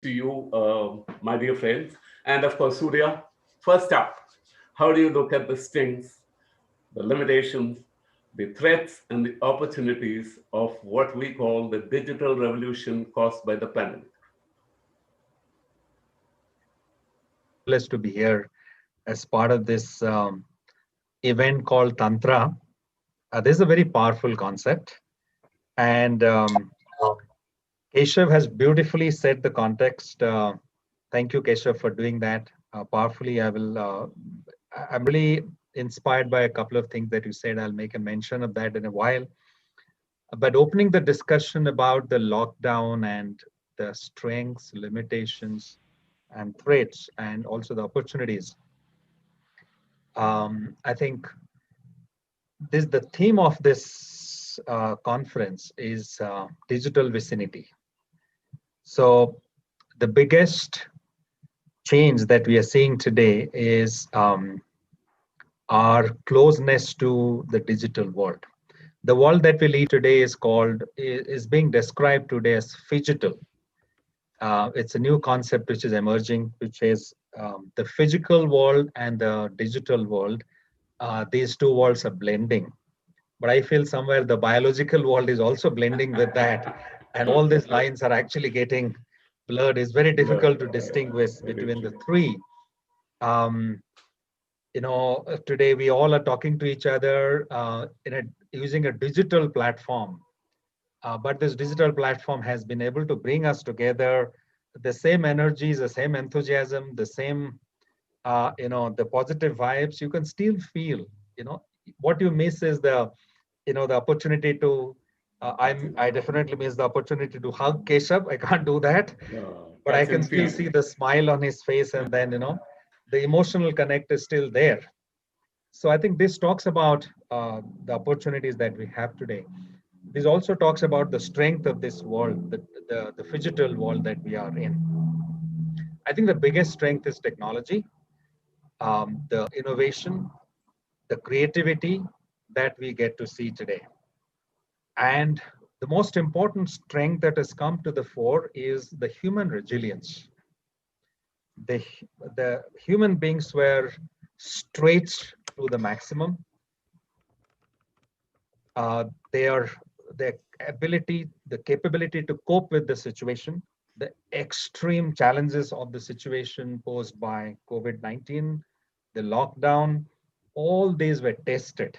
to you, my dear friends. And of course, Surya, first up, how do you look at the strengths, the limitations, the threats, and the opportunities of what we call the digital revolution caused by the pandemic? Privileged to be here as part of this event called Tantra. This is a very powerful concept. And Keshav has beautifully set the context. Thank you, Keshav, for doing that powerfully. I'm really inspired by a couple of things that you said. I'll make a mention of that in a while. But opening the discussion about the lockdown and the strengths, limitations, and threats, and also the opportunities. I think the theme of this conference is digital vicinity. So the biggest change that we are seeing today is our closeness to the digital world. The world that we live today is being described today as phygital. It's a new concept which is emerging, which is the physical world and the digital world. These two worlds are blending. But I feel somewhere the biological world is also blending with that. And all these lines are actually getting blurred. It's very difficult to distinguish between the three. Um, Today we all are talking to each other using a digital platform. But this digital platform has been able to bring us together, the same energies, the same enthusiasm, the same, the positive vibes. You can still feel, what you miss is the opportunity to, I definitely miss the opportunity to hug Keshav. I can't do that, but I can still see the smile on his face, and then, the emotional connect is still there. So I think this talks about the opportunities that we have today. This also talks about the strength of this world, the phygital world that we are in. I think the biggest strength is technology, the innovation, the creativity that we get to see today. And the most important strength that has come to the fore is the human resilience. The, the human beings were stretched to the maximum. Uh, their, their ability, the capability to cope with the situation, the extreme challenges of the situation posed by COVID-19, the lockdown, all these were tested.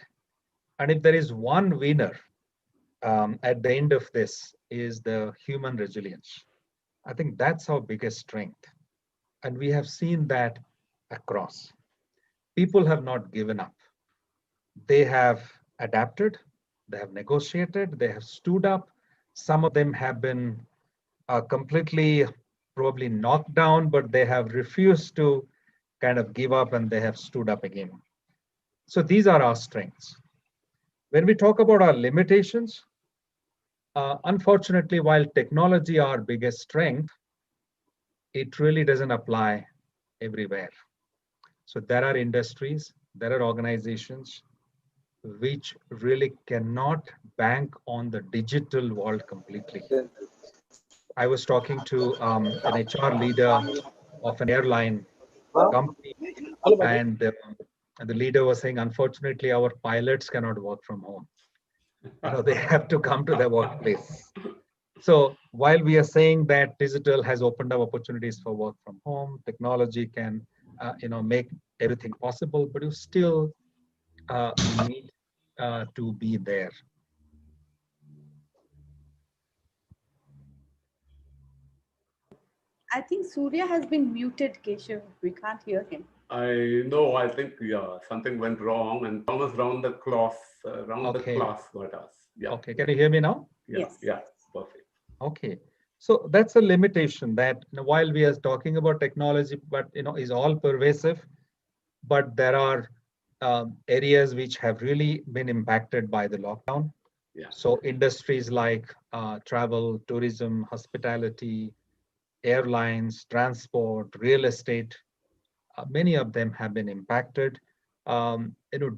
And if there is one winner at the end of this is the human resilience. I think that's our biggest strength. And we have seen that across. People have not given up. They have adapted, they have negotiated, they have stood up. Some of them have been completely probably knocked down, but they have refused to kind of give up and they have stood up again. So these are our strengths. When we talk about our limitations, unfortunately, while technology our biggest strength, it really doesn't apply everywhere. So there are industries, there are organizations which really cannot bank on the digital world completely. I was talking to an HR leader of an airline company, and the leader was saying, unfortunately, our pilots cannot work from home. They have to come to the workplace. So while we are saying that digital has opened up opportunities for work from home, technology can, make everything possible, but you still need to be there. I think Surya has been muted, Keshav. We can't hear him. I know, I think, yeah, something went wrong, and Thomas round the Okay. class got us. Yeah. Okay. Can you hear me now? Yeah. Yes. Yeah. Perfect. Okay. So that's a limitation that, while we are talking about technology, but is all pervasive, but there are areas which have really been impacted by the lockdown. Yeah. So industries like travel, tourism, hospitality, airlines, transport, real estate, many of them have been impacted.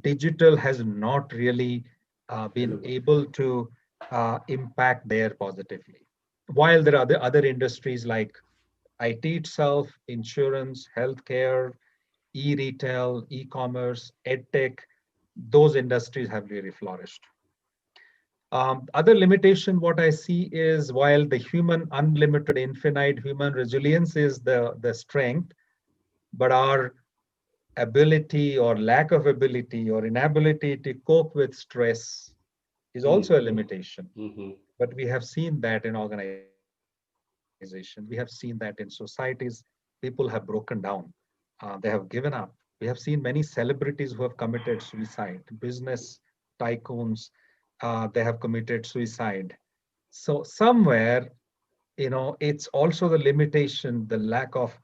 Digital has not really been able to impact there positively. While there are other industries like IT itself, insurance, healthcare, e-retail, e-commerce, edtech, those industries have really flourished. Other limitation, what I see is while the human unlimited, infinite human resilience is the strength, but our ability or lack of ability or inability to cope with stress is also a limitation. Mm-hmm. But we have seen that in organization, we have seen that in societies, people have broken down, they have given up. We have seen many celebrities who have committed suicide, business tycoons, they have committed suicide. So somewhere, it's also the limitation, the lack of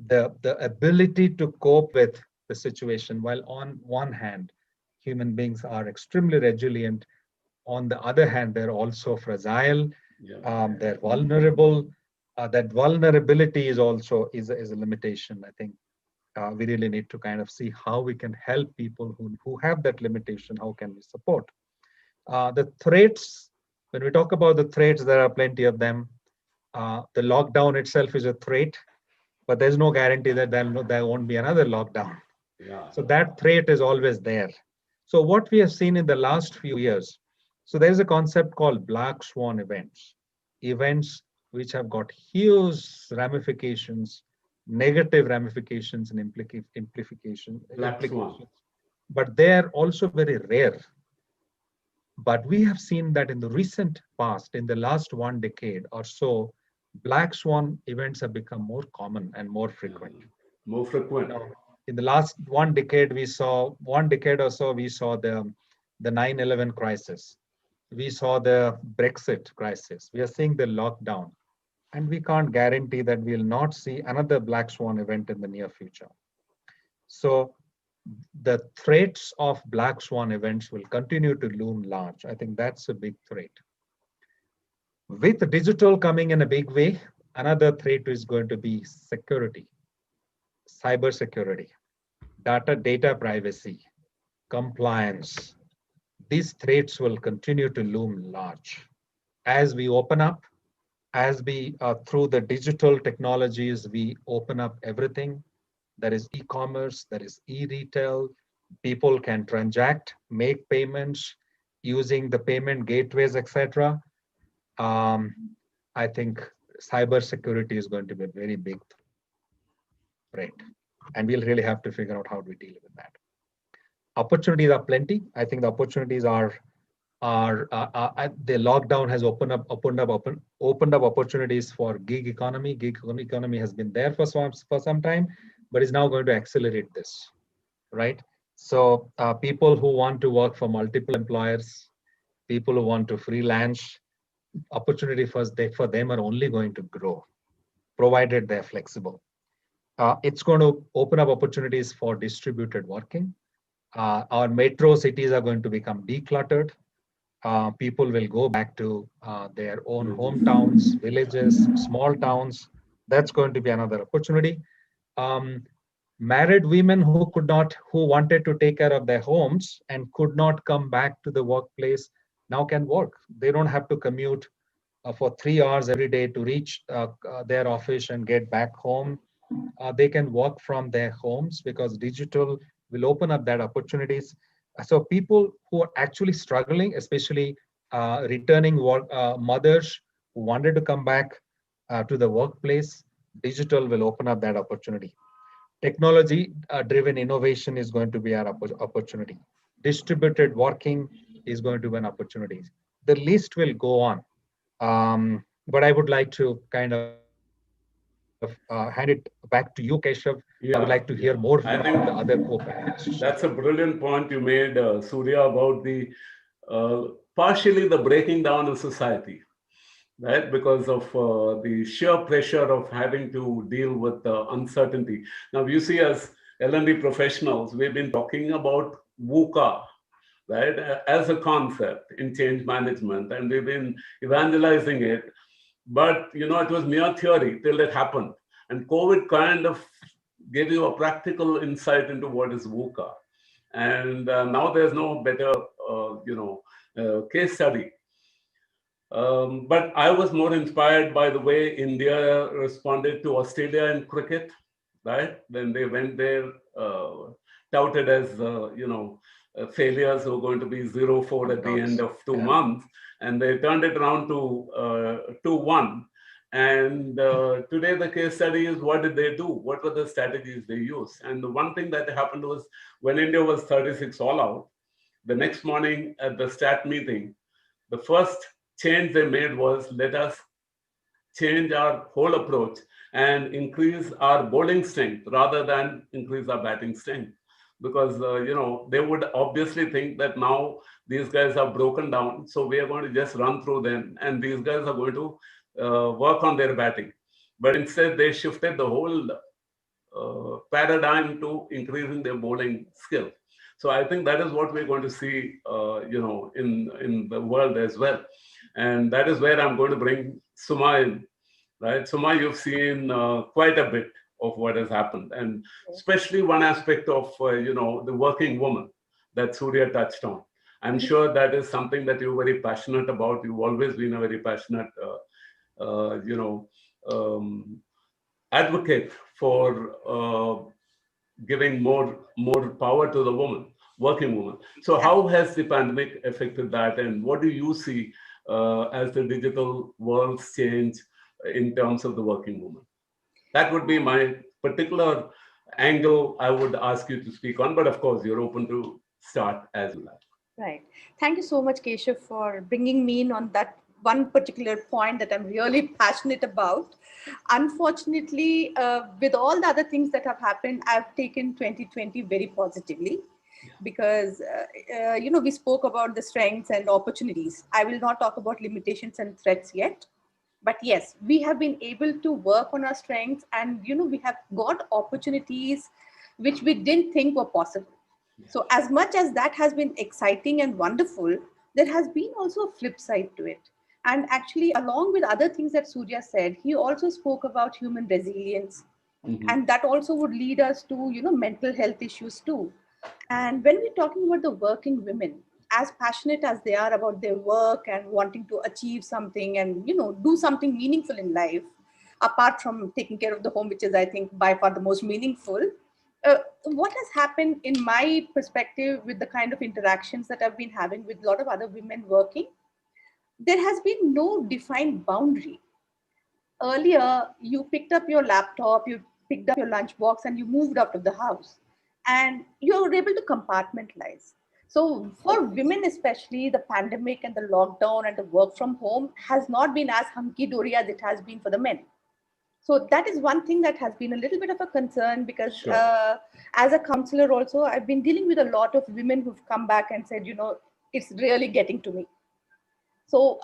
the ability to cope with the situation. While on one hand, human beings are extremely resilient, on the other hand, they're also fragile, Yeah. they're vulnerable. That vulnerability is also is a limitation. I think we really need to kind of see how we can help people who have that limitation. How can we support? The threats, when we talk about the threats, there are plenty of them. The lockdown itself is a threat, but there's no guarantee that there won't be another lockdown. Yeah. So that threat is always there. So what we have seen in the last few years, so there's a concept called black swan events, events which have got huge ramifications, negative ramifications and Black swan. implications, but they're also very rare. But we have seen that in the recent past, in the last 1 decade or so, black swan events have become more common and more frequent. More frequent. In the last 1 decade, 1 decade or so, we saw the 9/11 crisis. We saw the Brexit crisis. We are seeing the lockdown. And we can't guarantee that we'll not see another black swan event in the near future. So the threats of black swan events will continue to loom large. I think that's a big threat. With digital coming in a big way, another threat is going to be security, cyber security, data privacy, compliance. These threats will continue to loom large. As we open up, as we, through the digital technologies, we open up everything. There is e-commerce, there is e-retail. People can transact, make payments using the payment gateways, etc. Um, I think cybersecurity is going to be a very big threat, and we'll really have to figure out how do we deal with that. Opportunities are plenty. I think the opportunities are the lockdown has opened up opportunities for gig economy. Economy has been there for some time, but is now going to accelerate this, right? So people who want to work for multiple employers, people who want to freelance, opportunity for them are only going to grow, provided they're flexible. It's going to open up opportunities for distributed working. Our metro cities are going to become decluttered. People will go back to their own hometowns, villages, small towns. That's going to be another opportunity. Um, Married women who wanted to take care of their homes and could not come back to the workplace now can work. They don't have to commute for 3 hours every day to reach their office and get back home. They can work from their homes because digital will open up that opportunities. So people who are actually struggling, especially returning mothers who wanted to come back to the workplace, digital will open up that opportunity. Technology driven innovation is going to be our opportunity. Distributed working is going to be an opportunity. The list will go on. But I would like to kind of hand it back to you, Keshav. I would like to hear more Yeah, from the yeah. other I think co-panelists. that's a brilliant point you made, Surya, about the partially the breaking down of society, right? Because of the sheer pressure of having to deal with uncertainty. Now, you see, as L&D professionals, we've been talking about VUCA, right, as a concept in change management, and we've been evangelizing it. But it was mere theory till it happened, and COVID kind of gave you a practical insight into what is VUCA. And now there's no better, case study. But I was more inspired by the way India responded to Australia in cricket, right? Then they went there, touted as, failures who were going to be 0-4 at the end of 2 months. And they turned it around to 2-1. And today the case study is, what did they do? What were the strategies they used? And the one thing that happened was, when India was 36 all out, the next morning at the stat meeting, the first change they made was, let us change our whole approach and increase our bowling strength rather than increase our batting strength. Because, they would obviously think that now these guys are broken down, so we are going to just run through them and these guys are going to work on their batting. But instead, they shifted the whole paradigm to increasing their bowling skill. So I think that is what we're going to see, in the world as well. And that is where I'm going to bring Suma in, right? Suma, you've seen quite a bit of what has happened, and especially one aspect of, the working woman that Surya touched on. I'm sure that is something that you're very passionate about. You've always been a very passionate, uh, you know, um, advocate for giving more power to the woman, working woman. So how has the pandemic affected that, and what do you see as the digital world's change in terms of the working woman? That would be my particular angle I would ask you to speak on, but of course you're open to start as you like. Right. Thank you so much, Keshav, for bringing me in on that one particular point that I'm really passionate about. Unfortunately, with all the other things that have happened, I've taken 2020 very positively because, we spoke about the strengths and opportunities. I will not talk about limitations and threats yet. But yes, we have been able to work on our strengths, and we have got opportunities which we didn't think were possible. So as much as that has been exciting and wonderful, there has been also a flip side to it. And actually, along with other things that Surya said, he also spoke about human resilience. Mhm. And that also would lead us to, mental health issues too. And when we're talking about the working women, as passionate as they are about their work and wanting to achieve something and, do something meaningful in life, apart from taking care of the home, which is, I think, by far the most meaningful, what has happened in my perspective with the kind of interactions that I've been having with a lot of other women working, there has been no defined boundary. Earlier, you picked up your laptop, you picked up your lunchbox, and you moved out of the house, and you were able to compartmentalize. So, for women especially, the pandemic and the lockdown and the work from home has not been as hunky dory as it has been for the men. So that is one thing that has been a little bit of a concern because Sure. as a counselor also, I've been dealing with a lot of women who've come back and said, it's really getting to me. So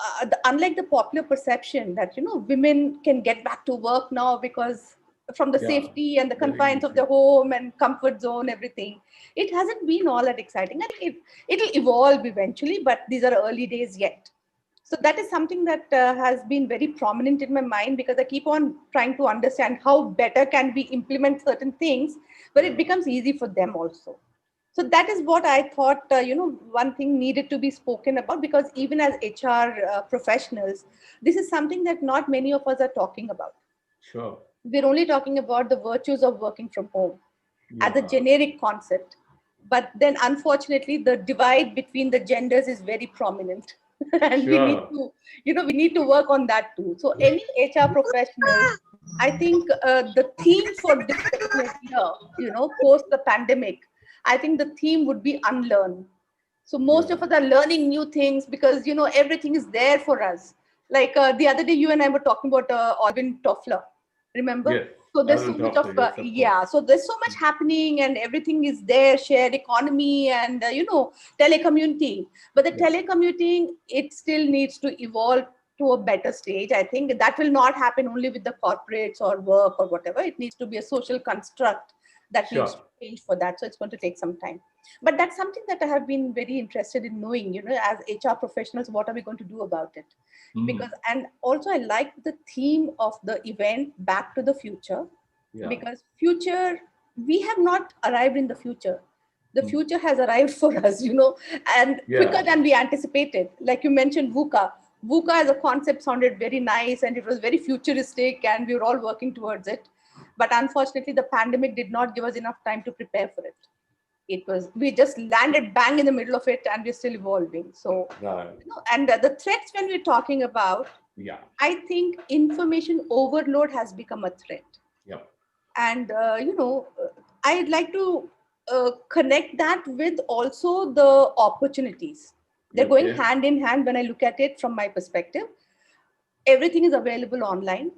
unlike the popular perception that, women can get back to work now because from the Yeah, safety and the very confines of easy. the home and comfort zone, everything, it hasn't been all that exciting. I think it'll evolve eventually, but these are early days yet. So that is something that has been very prominent in my mind because I keep on trying to understand how better can we implement certain things where it becomes easy for them also. So that is what I thought, one thing needed to be spoken about because even as HR professionals, this is something that not many of us are talking about. Sure. We're only talking about the virtues of working from home as a Yeah. generic concept. But then unfortunately, the divide between the genders is very prominent. And we need Sure. to, we need to work on that too. So any HR professional, I think the theme for this particular year, post the pandemic, I think the theme would be unlearn. So most Yeah. of us are learning new things because everything is there for us. Like the other day, you and I were talking about Alvin Toffler. Remember? Yes. So there's so Alan much of Toffler. Yes, of course. yeah. So there's so much happening, and everything is there. Shared economy and telecommuting. But the Yeah. telecommuting, it still needs to evolve to a better stage. I think that will not happen only with the corporates or work or whatever. It needs to be a social construct that needs Sure. to change for that. So it's going to take some time. But that's something that I have been very interested in knowing, as HR professionals, what are we going to do about it? Mm. Because, and also I like the theme of the event, Back to the Future, Yeah. because future, we have not arrived in the future. The Mm. future has arrived for us, and quicker Yeah. than we anticipated. Like you mentioned, VUCA. VUCA as a concept sounded very nice and it was very futuristic and we were all working towards it. But unfortunately, the pandemic did not give us enough time to prepare for it. We just landed bang in the middle of it and we're still evolving. So, Right. and the threats when we're talking about, Yeah. I think information overload has become a threat. Yep. And, I'd like to connect that with also the opportunities. They're going Okay. hand in hand when I look at it from my perspective. Everything is available online.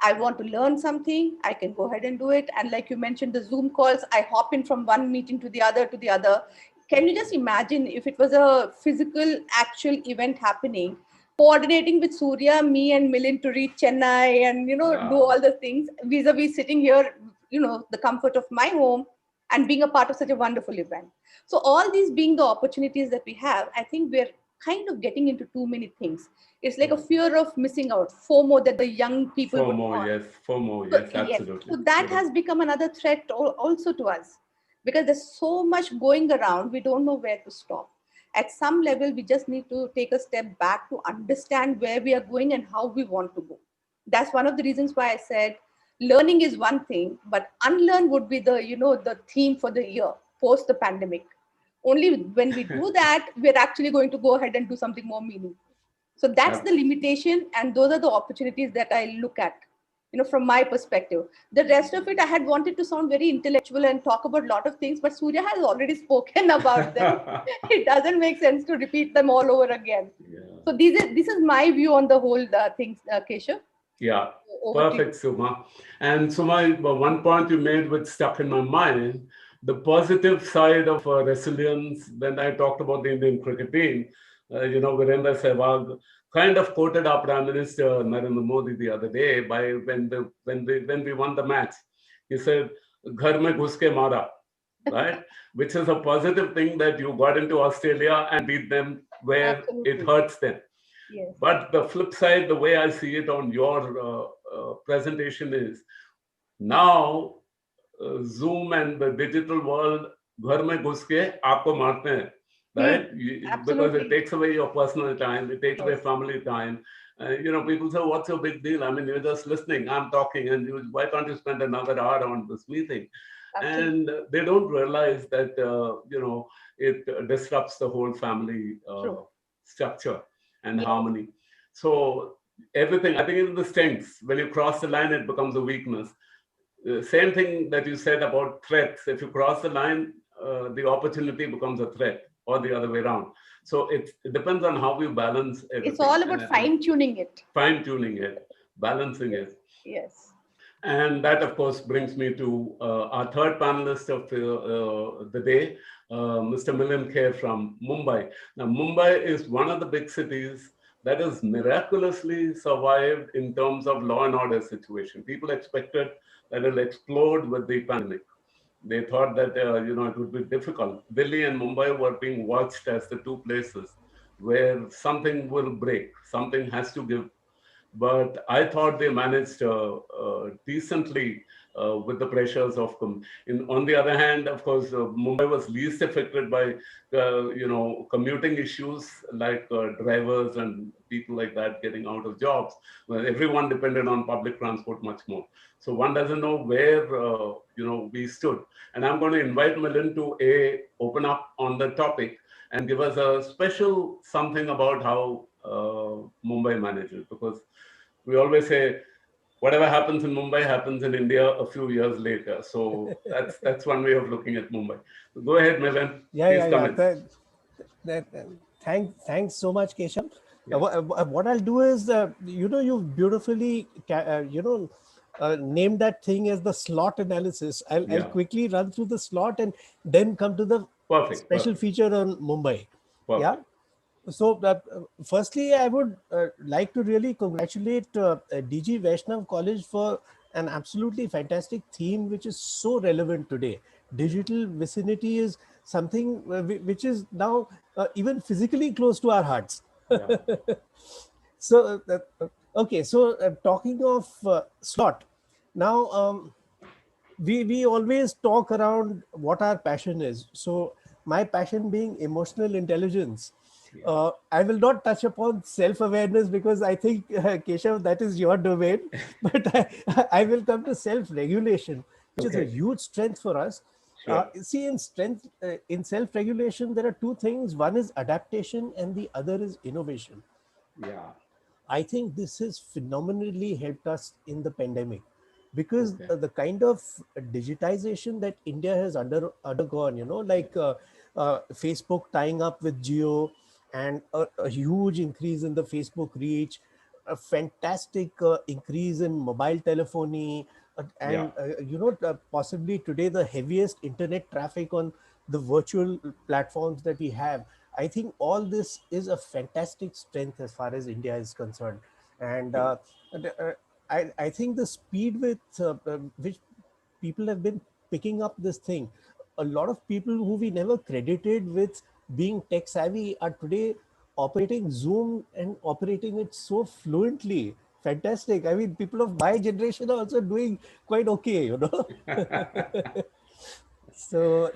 I want to learn something, I can go ahead and do it. And like you mentioned, the Zoom calls, I hop in from one meeting to the other to the other. Can you just imagine if it was a physical, actual event happening, coordinating with Surya, me and Milind to reach Chennai and, do Yeah. all the things vis-a-vis sitting here, the comfort of my home and being a part of such a wonderful event. So all these being the opportunities that we have, I think we're kind of getting into too many things. It's like a fear of missing out, FOMO that the young people would FOMO, call. yes. FOMO, So, yes, yes, absolutely. so that has become another threat also to us because there's so much going around, we don't know where to stop. At some level, we just need to take a step back to understand where we are going and how we want to go. That's one of the reasons why I said learning is one thing, but unlearn would be the theme for the year post the pandemic. Only when we do that, we're actually going to go ahead and do something more meaningful. So that's the Ab- limitation, and those are the opportunities that I look at, from my perspective. The rest of it, I had wanted to sound very intellectual and talk about a lot of things, but Surya has already spoken about them. It doesn't make sense to repeat them all over again. Yeah. So this is my view on the whole things, Keshav. Yeah. Over to you. Perfect, Suma. And Suma, one point you made which stuck in my mind, the positive side of resilience. When I talked about the Indian cricket team, Virendra Sehwag kind of quoted our Prime Minister Narendra Modi the other day by when we won the match. He said, "Ghar mein ghus ke mara," right? Which is a positive thing that you got into Australia and beat them where it Absolutely. hurts them. Yes. But the flip side, the way I see it on your presentation is now Zoom and the digital world, घर में घुस के आपको मारते हैं, right? Because it Absolutely. takes away your personal time, it takes away Yes. family time. People say, "What's your big deal? I mean, you're just listening. I'm talking, and why can't you spend another hour on this meeting?" Absolutely. And they don't realize that it disrupts the whole family True. structure and Yes. harmony. So everything, I think, is the strengths. When you cross the line, it becomes a weakness. Same thing that you said about threats. If you cross the line, the opportunity becomes a threat, or the other way around. So it depends on how you balance everything. It's all about And I think fine tuning it. fine tuning it, balancing Yes. it. Yes. And that, of course, brings me to our third panelist of the day, Mr. Milind Kher from Mumbai. Now, Mumbai is one of the big cities that has miraculously survived in terms of law and order situation. People expected that it'll explode with the pandemic. They thought that it would be difficult. Delhi and Mumbai were being watched as the two places where something will break, something has to give. But I thought they managed decently with the pressures of. On the other hand, of course, Mumbai was least affected by commuting issues like drivers and people like that getting out of jobs. Well, everyone depended on public transport much more. So one doesn't know where we stood. And I'm going to invite Milind to open up on the topic and give us a special something about how Mumbai manages, because we always say whatever happens in Mumbai happens in India a few years later. So that's one way of looking at Mumbai. So go ahead, Milind. Please come in. Thanks so much, Keshav. Yeah. What I'll do is, you've beautifully, named that thing as the slot analysis. I'll Yeah. quickly run through the slot and then come to the Perfect. special Perfect. feature on Mumbai. Yeah. Perfect. So, firstly, I would like to really congratulate DG Vaishnav College for an absolutely fantastic theme, which is so relevant today. Digital vicinity is something which is now even physically close to our hearts. Yeah. So, okay, so talking of slot, now we always talk around what our passion is. So my passion being emotional intelligence, I will not touch upon self-awareness because I think, Keshav, that is your domain. But I will come to self-regulation, which is a Okay. huge strength for us. Sure. See, in self-regulation, there are two things. One is adaptation, and the other is innovation. Yeah. I think this has phenomenally helped us in the pandemic because Okay. the kind of digitization that India has undergone, like Facebook tying up with Geo and a huge increase in the Facebook reach, a fantastic increase in mobile telephony, Yeah. and possibly today the heaviest internet traffic on the virtual platforms that we have. I think all this is a fantastic strength as far as India is concerned. And Sure. uh, I think the speed with which people have been picking up this thing, a lot of people who we never credited with being tech savvy are today operating Zoom and operating it so fluently. Fantastic. I mean, people of my generation are also doing quite okay. So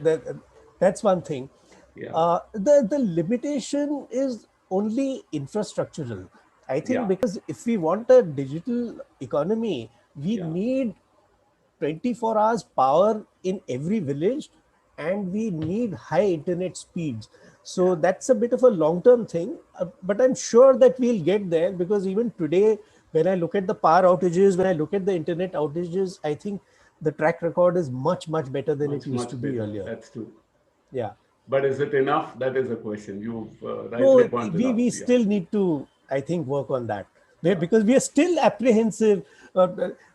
that's one thing. Yeah. The limitation is only infrastructural. I think Yeah. because if we want a digital economy, we Yeah. need 24 hours power in every village, and we need high internet speeds. So Yeah. that's a bit of a long term thing, but I'm sure that we'll get there because even today, when I look at the power outages, when I look at the internet outages, I think the track record is much, much better than it Much, used to much be better. earlier. That's true. Yeah. But is it enough? That is a question you've No, rightly pointed out. we Yeah. still need to, I think, work on that. Yeah. Because we are still apprehensive.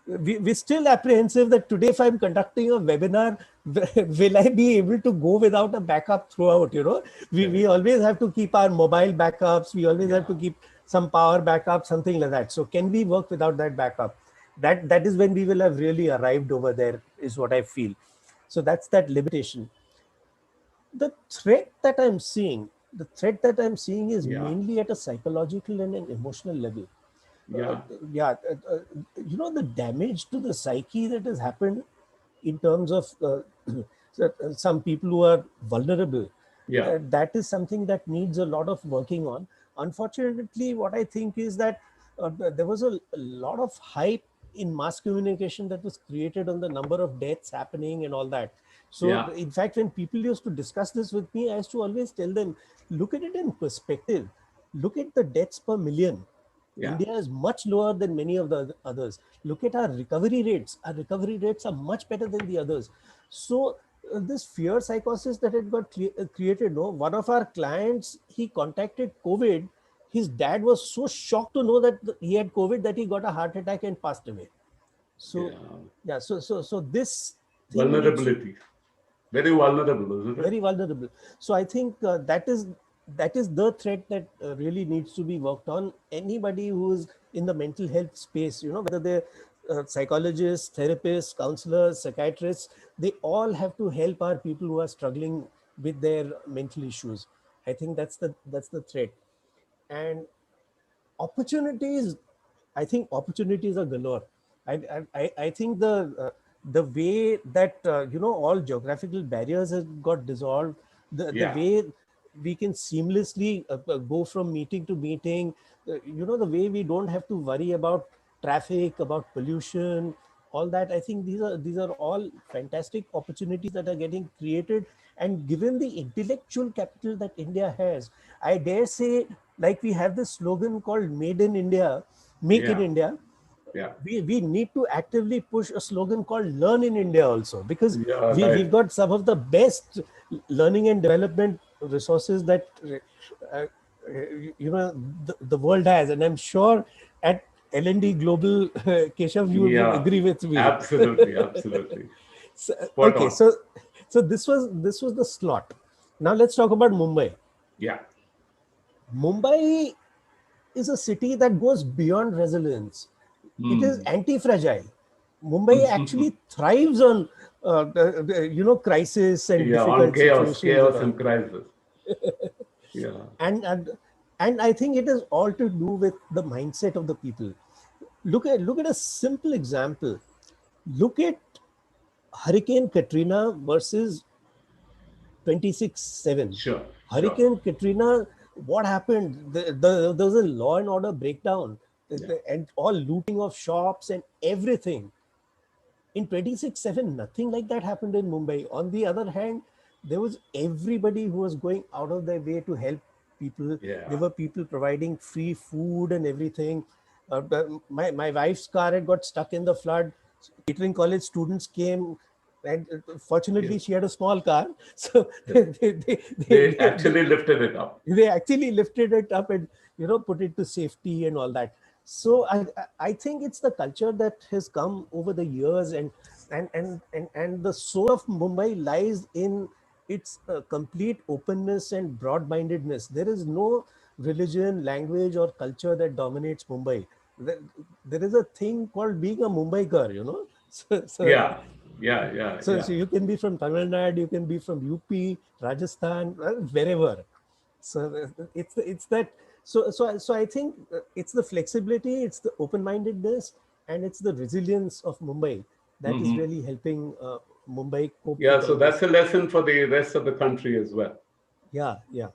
We're still apprehensive that today, if I'm conducting a webinar, will I be able to go without a backup throughout? We Correct. always have to keep our mobile backups. We always have Yeah. to keep some power backup, something like that. So can we work without that backup? That is when we will have really arrived over there, is what I feel. So that's that limitation. The threat that I'm seeing is Yeah. mainly at a psychological and an emotional level. uh, Yeah. yeah the damage to the psyche that has happened in terms of some people who are vulnerable, Yeah. that is something that needs a lot of working on. Unfortunately, what I think is that there was a lot of hype in mass communication that was created on the number of deaths happening and all that. So, Yeah. in fact, when people used to discuss this with me, I used to always tell them, look at it in perspective. Look at the deaths per million. Yeah. India is much lower than many of the others. Look at our recovery rates. Our recovery rates are much better than the others. So this fear psychosis that had got created, no, one of our clients, he contacted COVID. His dad was so shocked to know that he had COVID that he got a heart attack and passed away. So Yeah. yeah, so this thing needs to, Vulnerability. Very vulnerable, isn't it? very vulnerable. So I think that is the threat that really needs to be worked on. Anybody who is in the mental health space, whether they're psychologists, therapists, counselors, psychiatrists, they all have to help our people who are struggling with their mental issues. I think that's the threat. And opportunities, I think opportunities are galore. I think the way that all geographical barriers have got dissolved, the Yeah. way we can seamlessly go from meeting to meeting, the way we don't have to worry about traffic, about pollution, all that. I think these are all fantastic opportunities that are getting created. And given the intellectual capital that India has, I dare say, like we have this slogan called Made in India, Make in Yeah. India. Yeah. We need to actively push a slogan called Learn in India also, because Yeah. we've Right. got some of the best learning and development resources that uh, the world has. And I'm sure at L&D Global, Keshav, you will Yeah. agree with me. Absolutely. Absolutely. So, Spot okay, on. so this was the slot. Now let's talk about Mumbai. Yeah. Mumbai is a city that goes beyond resilience. It is Hmm. anti-fragile. Mumbai actually thrives on crisis and Yeah. On difficult chaos, situations and chaos all. and crisis. Yeah. And, and and I think it is all to do with the mindset of the people. Look at a simple example. Look at Hurricane Katrina versus 26/7. Sure. Sure. Hurricane Katrina what happened? There was a law and order breakdown, and all looting of shops and everything. In 26/7, nothing like that happened in Mumbai. On the other hand, there was everybody who was going out of their way to help people. There Yeah. were people providing free food and everything. My wife's car had got stuck in the flood. Catering college students came, and fortunately, Yes. she had a small car, so Yes. they, They they, actually lifted it up. they actually lifted it up and put it to safety and all that. So I think it's the culture that has come over the years, and the soul of Mumbai lies in its complete openness and broad-mindedness. There is no religion, language, or culture that dominates Mumbai. There is a thing called being a Mumbaiker. so, so Yeah. Yeah. Yeah. so, Yeah. so you can be from Tamil Nadu, you can be from UP, Rajasthan, wherever. So it's that. So I think it's the flexibility, it's the open-mindedness, and it's the resilience of Mumbai that is Hmm. really helping Mumbai cope Yeah. with So all that's this. a lesson for the rest of the country as well. Yeah, yeah.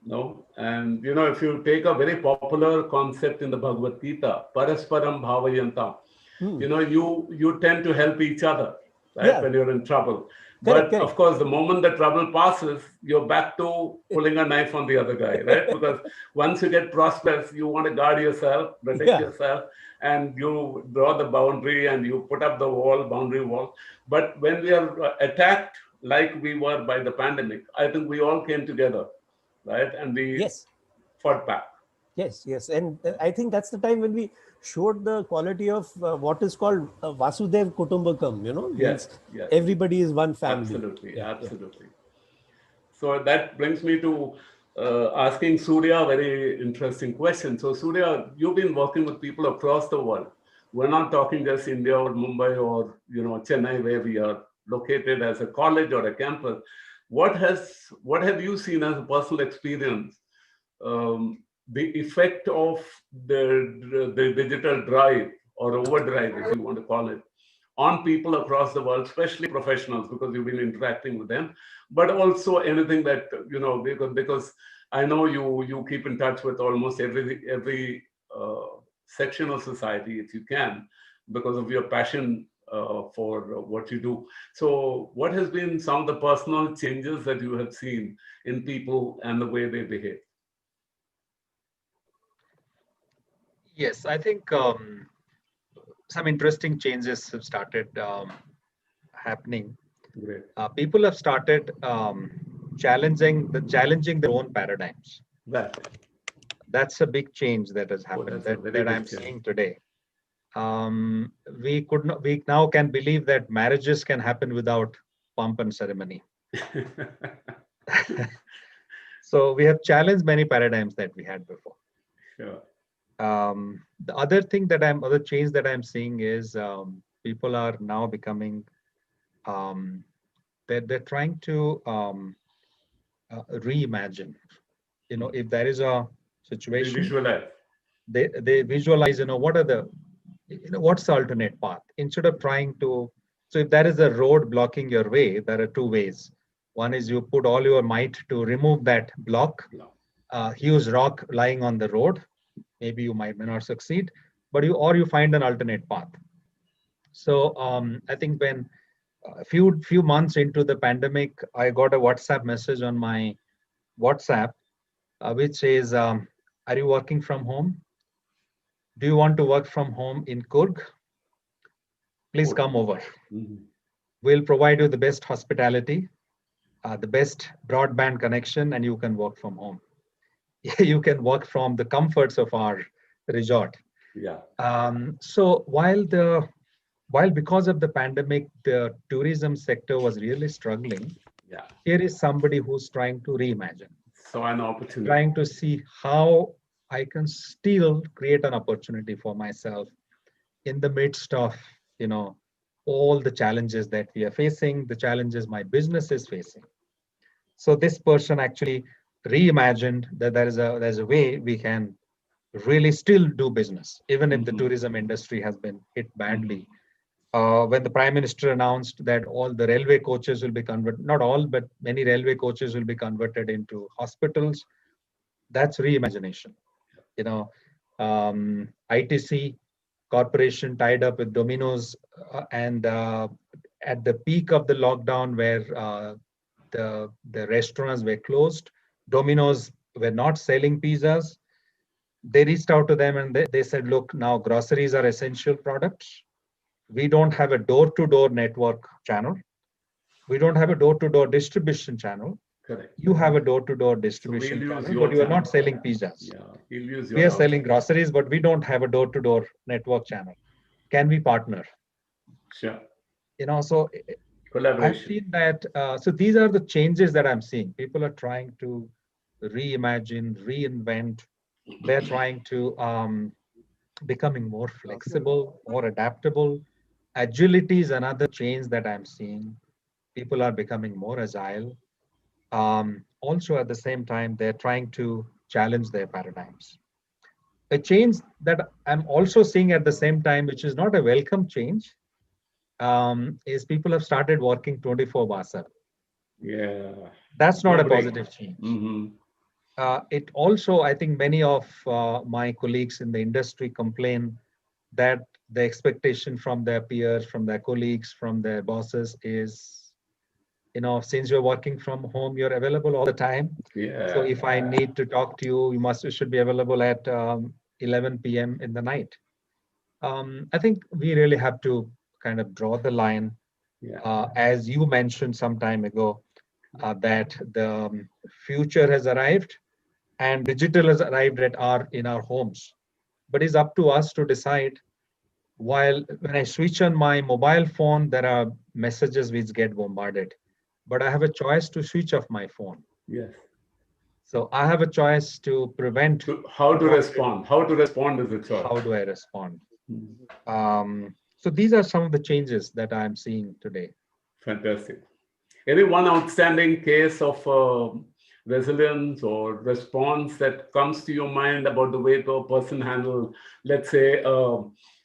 No, and if you take a very popular concept in the Bhagavad Gita, Parasparam Bhavayantam, Hmm. you tend to help each other, right, Yeah, when you're in trouble. correct, But of correct. course, the moment the trouble passes, you're back to pulling a knife on the other guy, right? Because once you get prosperous, you want to guard yourself, protect Yeah, yourself, and you draw the boundary and you put up the boundary wall. But when we are attacked, like we were by the pandemic, I think we all came together, right? And we yes. fought back. Yes, and I think that's the time when we showed the quality of what is called Vasudev Kutumbakam. Yes, Means yes, everybody is one family. absolutely, Yeah, yeah. absolutely. So that brings me to asking Surya a very interesting question. So Surya, you've been working with people across the world. We're not talking just India or Mumbai or Chennai, where we are located as a college or a campus. What have you seen as a personal experience, the effect of the digital drive or overdrive, if you want to call it, on people across the world, especially professionals, because you've been interacting with them, but also anything that because I know you keep in touch with almost every section of society, if you can, because of your passion for what you do. So, what has been some of the personal changes that you have seen in people and the way they behave? Yes, I think some interesting changes have started happening. Great. People have started challenging their own paradigms. That. That's a big change that has Oh, happened that's a very that I'm big change. seeing today. We now can believe that marriages can happen without pomp and ceremony. So we have challenged many paradigms that we had before. Sure. The other change that I'm seeing is people are now becoming um, they're trying to reimagine. If there is a They situation, visualize. they visualize. What's the alternate path instead of trying to. So if there is a road blocking your way, there are two ways. One is you put all your might to remove that block, No. huge rock lying on the road. Maybe you may not succeed, but you find an alternate path. So I think when a few months into the pandemic, I got a WhatsApp message on my WhatsApp, which says, "Are you working from home? Do you want to work from home in Kurg? Please Oh. come over. Mhm. We'll provide you the best hospitality, the best broadband connection, and you can work from home. You can work from the comforts of our resort." Yeah. So while because of the pandemic, the tourism sector was really struggling, Yeah. here is somebody who's trying to reimagine, So an opportunity. trying to see how I can still create an opportunity for myself in the midst of, you know, all the challenges that we are facing, the challenges my business is facing. So this person actually reimagined that there's a way we can really still do business, even if the Mhm. tourism industry has been hit Mhm. badly. When the Prime Minister announced that all the railway coaches will be converted, not all, but many railway coaches will be converted into hospitals, That's reimagination. You know, ITC corporation tied up with Domino's, and at the peak of the lockdown, where the restaurants were closed, Domino's were not selling pizzas. They reached out to them and they said, look, now groceries are essential products. We don't have a door-to-door network channel. We don't have a door-to-door distribution channel. Correct. You have a door-to-door So distribution we'll use channel, your but you are channel. not selling pizzas. Yeah, we'll use We your are house. selling groceries, but we don't have a door-to-door network channel. Can we partner? Sure. So I've Collaboration. seen that. So these are the changes that I'm seeing. People are trying to reimagine, reinvent. They're trying to becoming more flexible, more adaptable. Agility is another change that I'm seeing. People are becoming more agile. Also, at the same time, they're trying to challenge their paradigms. A change that I'm also seeing at the same time, which is not a welcome change, is people have started working 24/7. Yeah. That's not No a break. positive change. Mm-hmm. It also, I think many of my colleagues in the industry complain that the expectation from their peers, from their colleagues, from their bosses is, since you're working from home, you're available all the time. So Yeah. if I need to talk to you, you should be available at 11 p.m. in the night. I think we really have to kind of draw the line, Yeah. as you mentioned some time ago, that the future has arrived and digital has arrived in our homes. But it's up to us to decide. While when I switch on my mobile phone, there are messages which get bombarded, but I have a choice to switch off my phone. Yes. So I have a choice to prevent How to bombarded. respond? How to respond is a choice. How do I respond? Mm. So these are some of the changes that I'm seeing today. Fantastic. Any one outstanding case of resilience or response that comes to your mind about the way a person handle, let's say,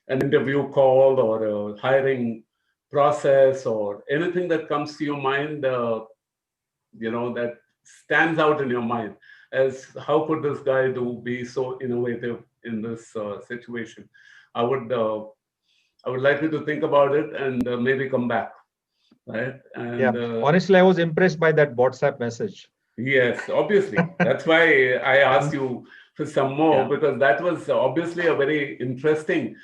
an interview call or a hiring process, or anything that comes to your mind, that stands out in your mind as how could this guy be so innovative in this situation? I would like you to think about it and maybe come back, right? Yeah. And Honestly, I was impressed by that WhatsApp message. yes, obviously. That's why I asked And you for some more, yeah, because that was obviously a very interesting.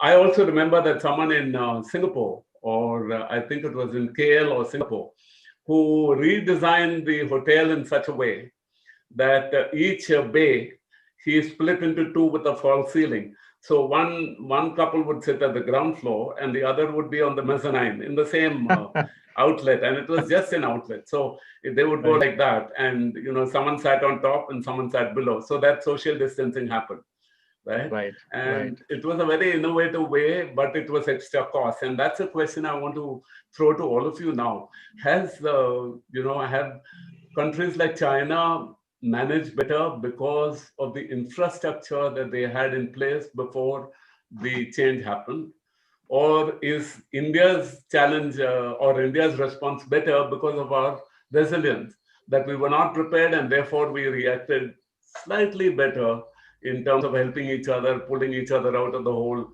I also remember that someone in Singapore, or I think it was in KL or Singapore, who redesigned the hotel in such a way that each bay he split into two with a false ceiling. So one couple would sit at the ground floor and the other would be on the mezzanine in the same outlet, and it was just an outlet. So they would go right, like that, and someone sat on top and someone sat below, so that social distancing happened, right? right, right. And it was a very innovative way, but it was extra cost. And that's a question I want to throw to all of you now. Have countries like China managed better because of the infrastructure that they had in place before the change happened? Or is India's challenge or India's response better because of our resilience, that we were not prepared and therefore we reacted slightly better in terms of helping each other, pulling each other out of the hole,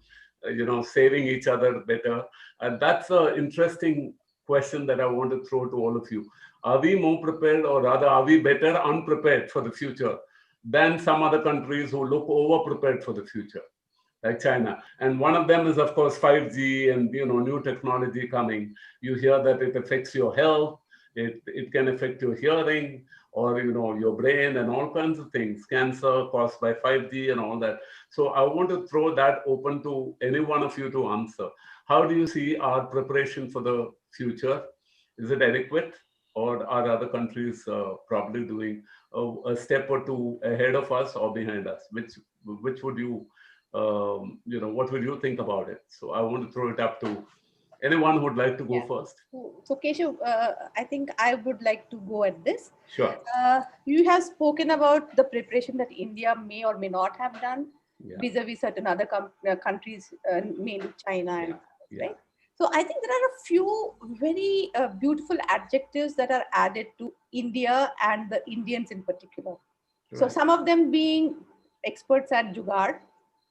saving each other better? And that's an interesting question that I want to throw to all of you. Are we more prepared, or rather, are we better unprepared for the future than some other countries who look over prepared for the future, like China? And one of them is, of course, 5G and new technology coming. You hear that it affects your health, it can affect your hearing, or your brain, and all kinds of things, cancer caused by 5G and all that. So I want to throw that open to any one of you to answer. How do you see our preparation for the future? Is it adequate, or are other countries probably doing a step or two ahead of us or behind us? Which would you what would you think about it? So I want to throw it up to anyone who'd like to go Yeah. first. So Keshav, I think I would like to go at this. Sure. You have spoken about the preparation that India may or may not have done Yeah. vis-a-vis certain other countries, mainly China, and Yeah. right. So I think there are a few very beautiful adjectives that are added to India and the Indians in particular. So Right. some of them being experts at jugaad,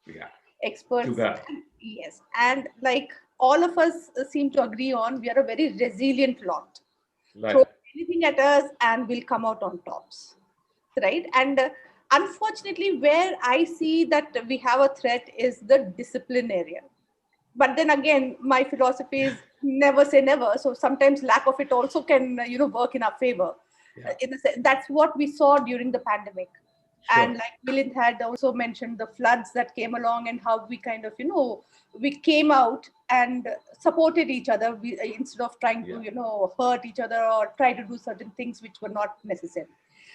Yeah. experts, Jugaad. yes, and like all of us seem to agree on, we are a very resilient lot. Throw Right. anything at us and we'll come out on tops, right? And unfortunately, where I see that we have a threat is the discipline area. But then again, my philosophy is never say never. So sometimes lack of it also can work in our favor. Yeah. That's what we saw during the pandemic. Sure. And like Milind had also mentioned, the floods that came along and how we kind of we came out and supported each other, instead of trying to hurt each other or try to do certain things which were not necessary.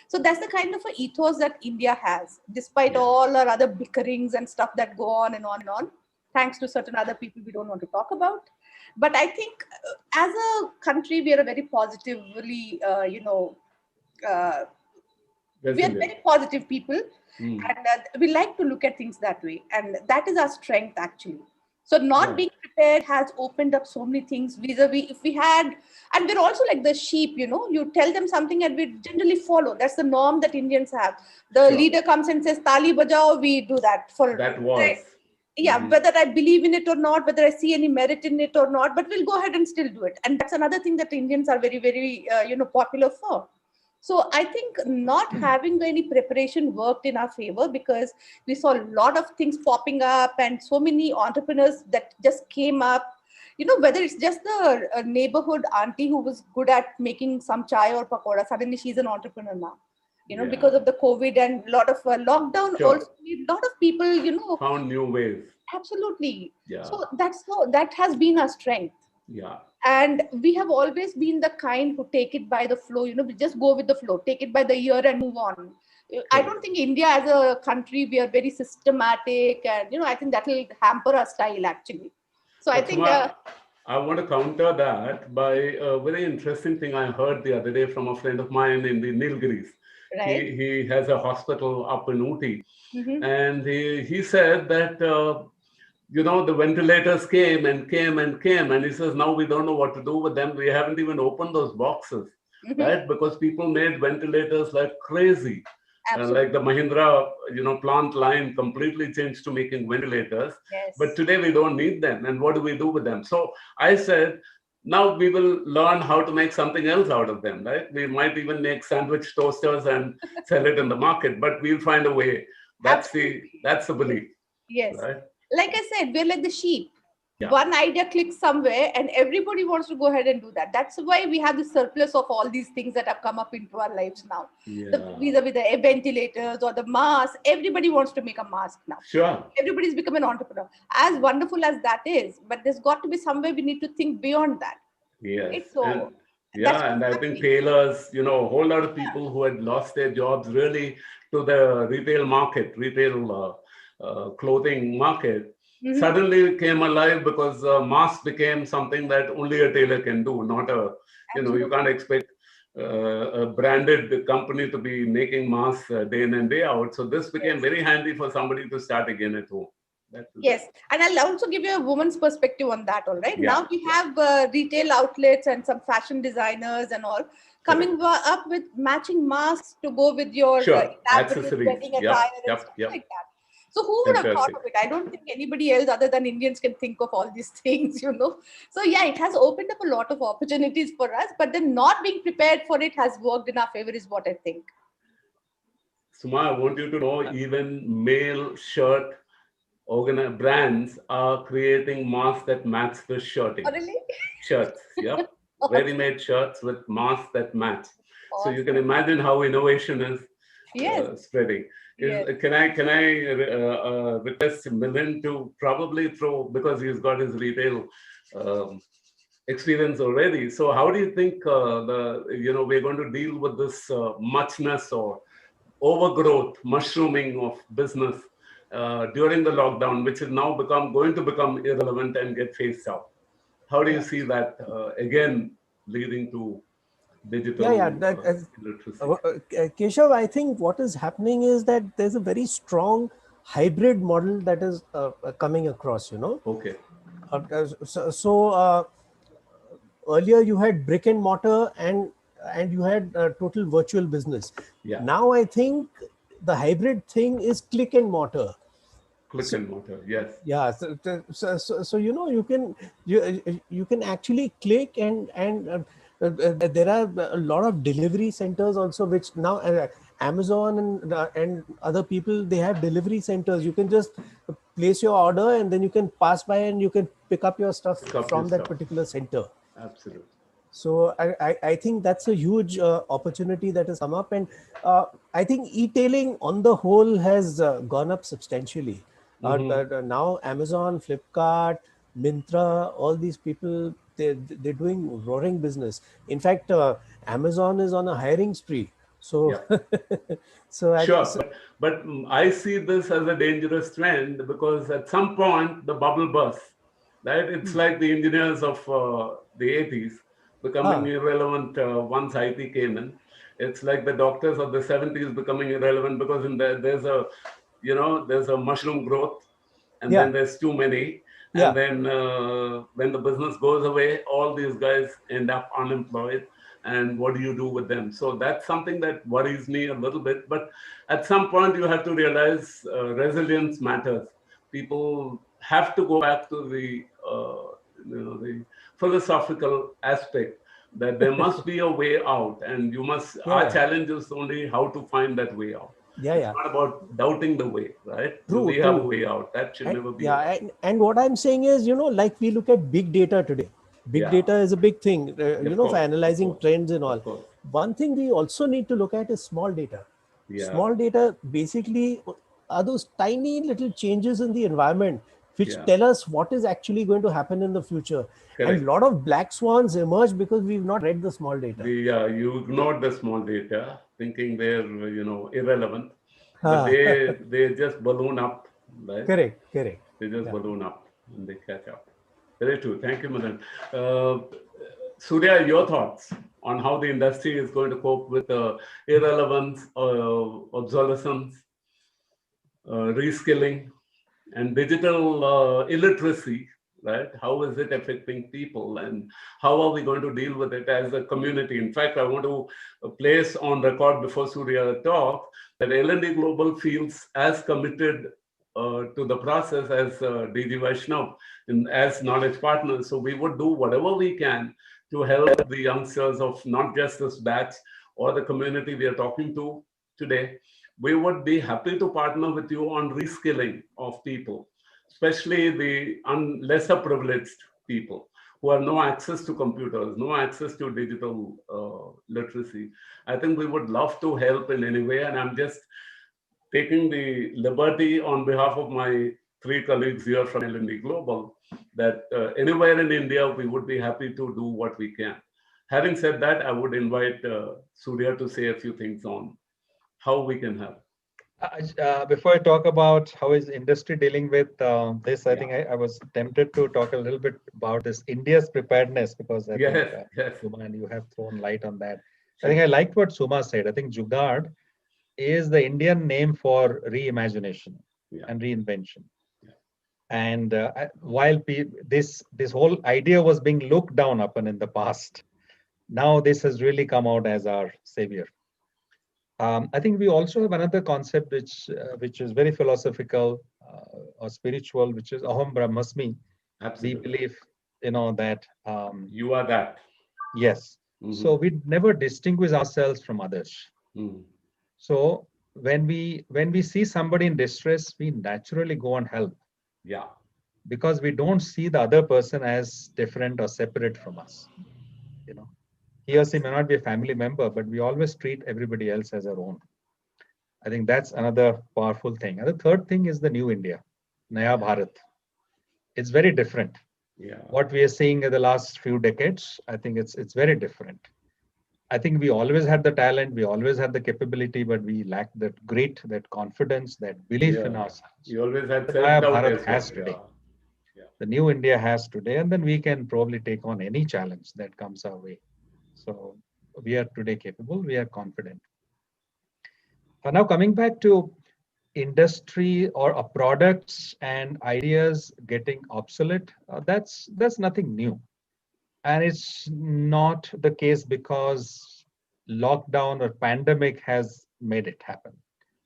So that's the kind of a ethos that India has, despite Yeah. all our other bickerings and stuff that go on and on and on, thanks to certain other people we don't want to talk about. But I think as a country, we are a very positively, uh, we are Resilient. very positive people, Mm. and we like to look at things that way, and that is our strength actually. So not Right. being prepared has opened up so many things vis-a-vis if we had. And we're also like the sheep, you tell them something and we generally follow. That's the norm that Indians have. The Sure. leader comes and says tali bajao, we do that for That was. yeah, Mhm. whether I believe in it or not, whether I see any merit in it or not, but we'll go ahead and still do it. And that's another thing that Indians are very, very, popular for. So I think not having any preparation worked in our favor, because we saw a lot of things popping up and so many entrepreneurs that just came up. Whether it's just the neighborhood auntie who was good at making some chai or pakoda, suddenly she's an entrepreneur now. Yeah. Because of the COVID and a lot of lockdown, Sure. also a lot of people, Found new ways. absolutely. Yeah. So that's how that has been our strength. Yeah. And we have always been the kind who take it by the flow, we just go with the flow, take it by the ear and move on. I don't think India as a country, we are very systematic, and I think that will hamper our style actually. So I But think Suma, I want to counter that by a very interesting thing I heard the other day from a friend of mine in the Nilgiris. right. He has a hospital up in Ooty, Mm-hmm. and he said that the ventilators came and came and came, and he says now we don't know what to do with them. We haven't even opened those boxes, Mm-hmm. right? Because people made ventilators like crazy. Absolutely. Like the Mahindra, plant line completely changed to making ventilators. But Yes. today we don't need them. And what do we do with them? So I said, now we will learn how to make something else out of them, right? We might even make sandwich toasters and sell it in the market, but we'll find a way. Absolutely. That's the belief, Yes. right? Like I said, we're like the sheep. Yeah. One idea clicks somewhere and everybody wants to go ahead and do that. That's why we have the surplus of all these things that have come up into our lives now. Yeah. Vis-a-vis the ventilators or the mask, everybody wants to make a mask now. Sure. Everybody's become an entrepreneur. As wonderful as that is, but there's got to be somewhere we need to think beyond that. Yes. Right? So that's And what's I think happening. tailors, a whole lot of people who had lost their jobs really to the retail market, retail clothing market, Mhm. suddenly came alive because mask became something that only a tailor can do, not you can't expect a branded company to be making masks day in and day out. So this became Yes. very handy for somebody to start again at home. Yes, and I'll also give you a woman's perspective on that. All right, Yeah, now we have retail outlets and some fashion designers and all coming up with matching masks to go with your sure. elaborate Accessories. wedding Yep, attire and yep, stuff yep. like that. So who would have thought Fantastic. of it? I don't think anybody else other than Indians can think of all these things. So yeah, it has opened up a lot of opportunities for us, but then not being prepared for it has worked in our favor, is what I think. Suma, I want you to know even male shirt brands are creating masks that match the Oh, shirting. really? Shirts, yep. Ready-made shirts with masks that match. So you can Awesome. imagine how innovation is Yes. spreading. Yes. Can I request Milind to probably throw, because he's got his retail um, experience already. So how do you think we're going to deal with this muchness or overgrowth, mushrooming of business during the lockdown, which is now going to become irrelevant and get phased out? How do you see that again leading to Yeah. digital literacy? Keshav, I think what is happening is that there's a very strong hybrid model that is coming across. Okay. So earlier you had brick and mortar and you had total virtual business. Yeah. Now I think the hybrid thing is click and mortar. Click So and mortar, yes. yeah, so you know, you can actually click, there are a lot of delivery centers also, which now Amazon and other people, they have delivery centers. You can just place your order and then you can pass by and you can pick up your stuff Pick up your from that stuff. particular center. Absolutely. So I think that's a huge opportunity that has come up, and I think e-tailing on the whole has gone up substantially. Now Amazon, Flipkart, Myntra, all these people, they're doing roaring business. In fact, Amazon is on a hiring spree. So, Yeah. so I think Sure, but I see this as a dangerous trend because at some point the bubble bursts, right? It's like the engineers of the 80s becoming ah, irrelevant once IT came in. It's like the doctors of the 70s becoming irrelevant because there's a mushroom growth, and yeah, then there's too many. And yeah, then when the business goes away, all these guys end up unemployed. And what do you do with them? So that's something that worries me a little bit. But at some point, you have to realize resilience matters. People have to go back to the philosophical aspect that there must be a way out, and yeah, our yeah, challenge is only how to find that way out. yeah, It's yeah. not about doubting the way, right? Do True, we have a true. way out? That should And never be a yeah, doubt. and what I'm saying is, you know, like we look at big data today. Big Yeah, data is a big thing, you of know, for course, of analyzing course, trends and all. of course. One thing we also need to look at is small data. Yeah, Small data basically are those tiny little changes in the environment which yeah, tell us what is actually going to happen in the future. And a correct. lot of black swans emerge because we've not read the small data. You ignored the small data, thinking they're irrelevant, but Ah, they just balloon up, right? correct, correct. They just Yeah. balloon up and they catch up. Very true. Thank you, Madan. Uh, Surya, your thoughts on how the industry is going to cope with irrelevance, obsolescence, reskilling, and digital illiteracy, right? How is it affecting people, and how are we going to deal with it as a community? In fact, I want to place on record before Surya talk that L&D Global feels as committed to the process as DG Vaishnav as knowledge partners. So we would do whatever we can to help the youngsters of not just this batch or the community we are talking to today. We would be happy to partner with you on reskilling of people, especially the lesser privileged people who have no access to computers, no access to digital literacy. I think we would love to help in any way. And I'm just taking the liberty on behalf of my three colleagues here from L&D Global that anywhere in India, we would be happy to do what we can. Having said that, I would invite Surya to say a few things on how we can help. Before I talk about how is industry dealing with this, I Yeah. think I was tempted to talk a little bit about this India's preparedness, because I think Yes, yes. Suma, and you have thrown light on that. I Sure. think I liked what Suma said. I think Jugaad is the Indian name for reimagination Yeah. and reinvention. Yeah. And while this whole idea was being looked down upon in the past, now this has really come out as our savior. I think we also have another concept which is very philosophical or spiritual, which is Aham Brahmasmi. We Absolutely. believe, that You are that. yes. So we never distinguish ourselves from others. Mm. So when we see somebody in distress, we naturally go and help, Yeah. because we don't see the other person as different or separate from us. You know, he or she may not be a family member, but we always treat everybody else as our own. I think that's another powerful thing. And the third thing is the new India, Naya Bharat. It's very different. Yeah. What we are seeing in the last few decades, I think it's very different. I think we always had the talent, we always had the capability, but we lacked that grit, that confidence, that belief in Yeah. ourselves. You always had The Naya self-doubt Bharat as well. has today. Yeah. Yeah. The new India has today, and then we can probably take on any challenge that comes our way. So we are today capable, we are confident. Now coming back to industry or products and ideas getting obsolete, that's nothing new, and it's not the case because lockdown or pandemic has made it happen.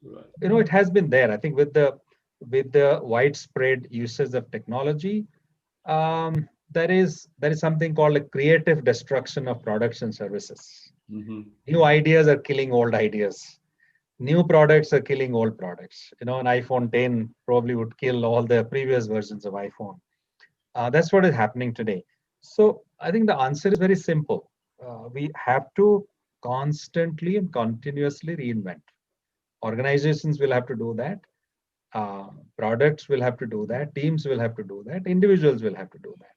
Right. It has been there. I think with the widespread usage of technology, there is something called a creative destruction of products and services. Mm-hmm. New ideas are killing old ideas. New products are killing old products. An iPhone 10 probably would kill all the previous versions of iPhone. That's what is happening today. So I think the answer is very simple. We have to constantly and continuously reinvent. Organizations will have to do that. Products will have to do that. Teams will have to do that. Individuals will have to do that.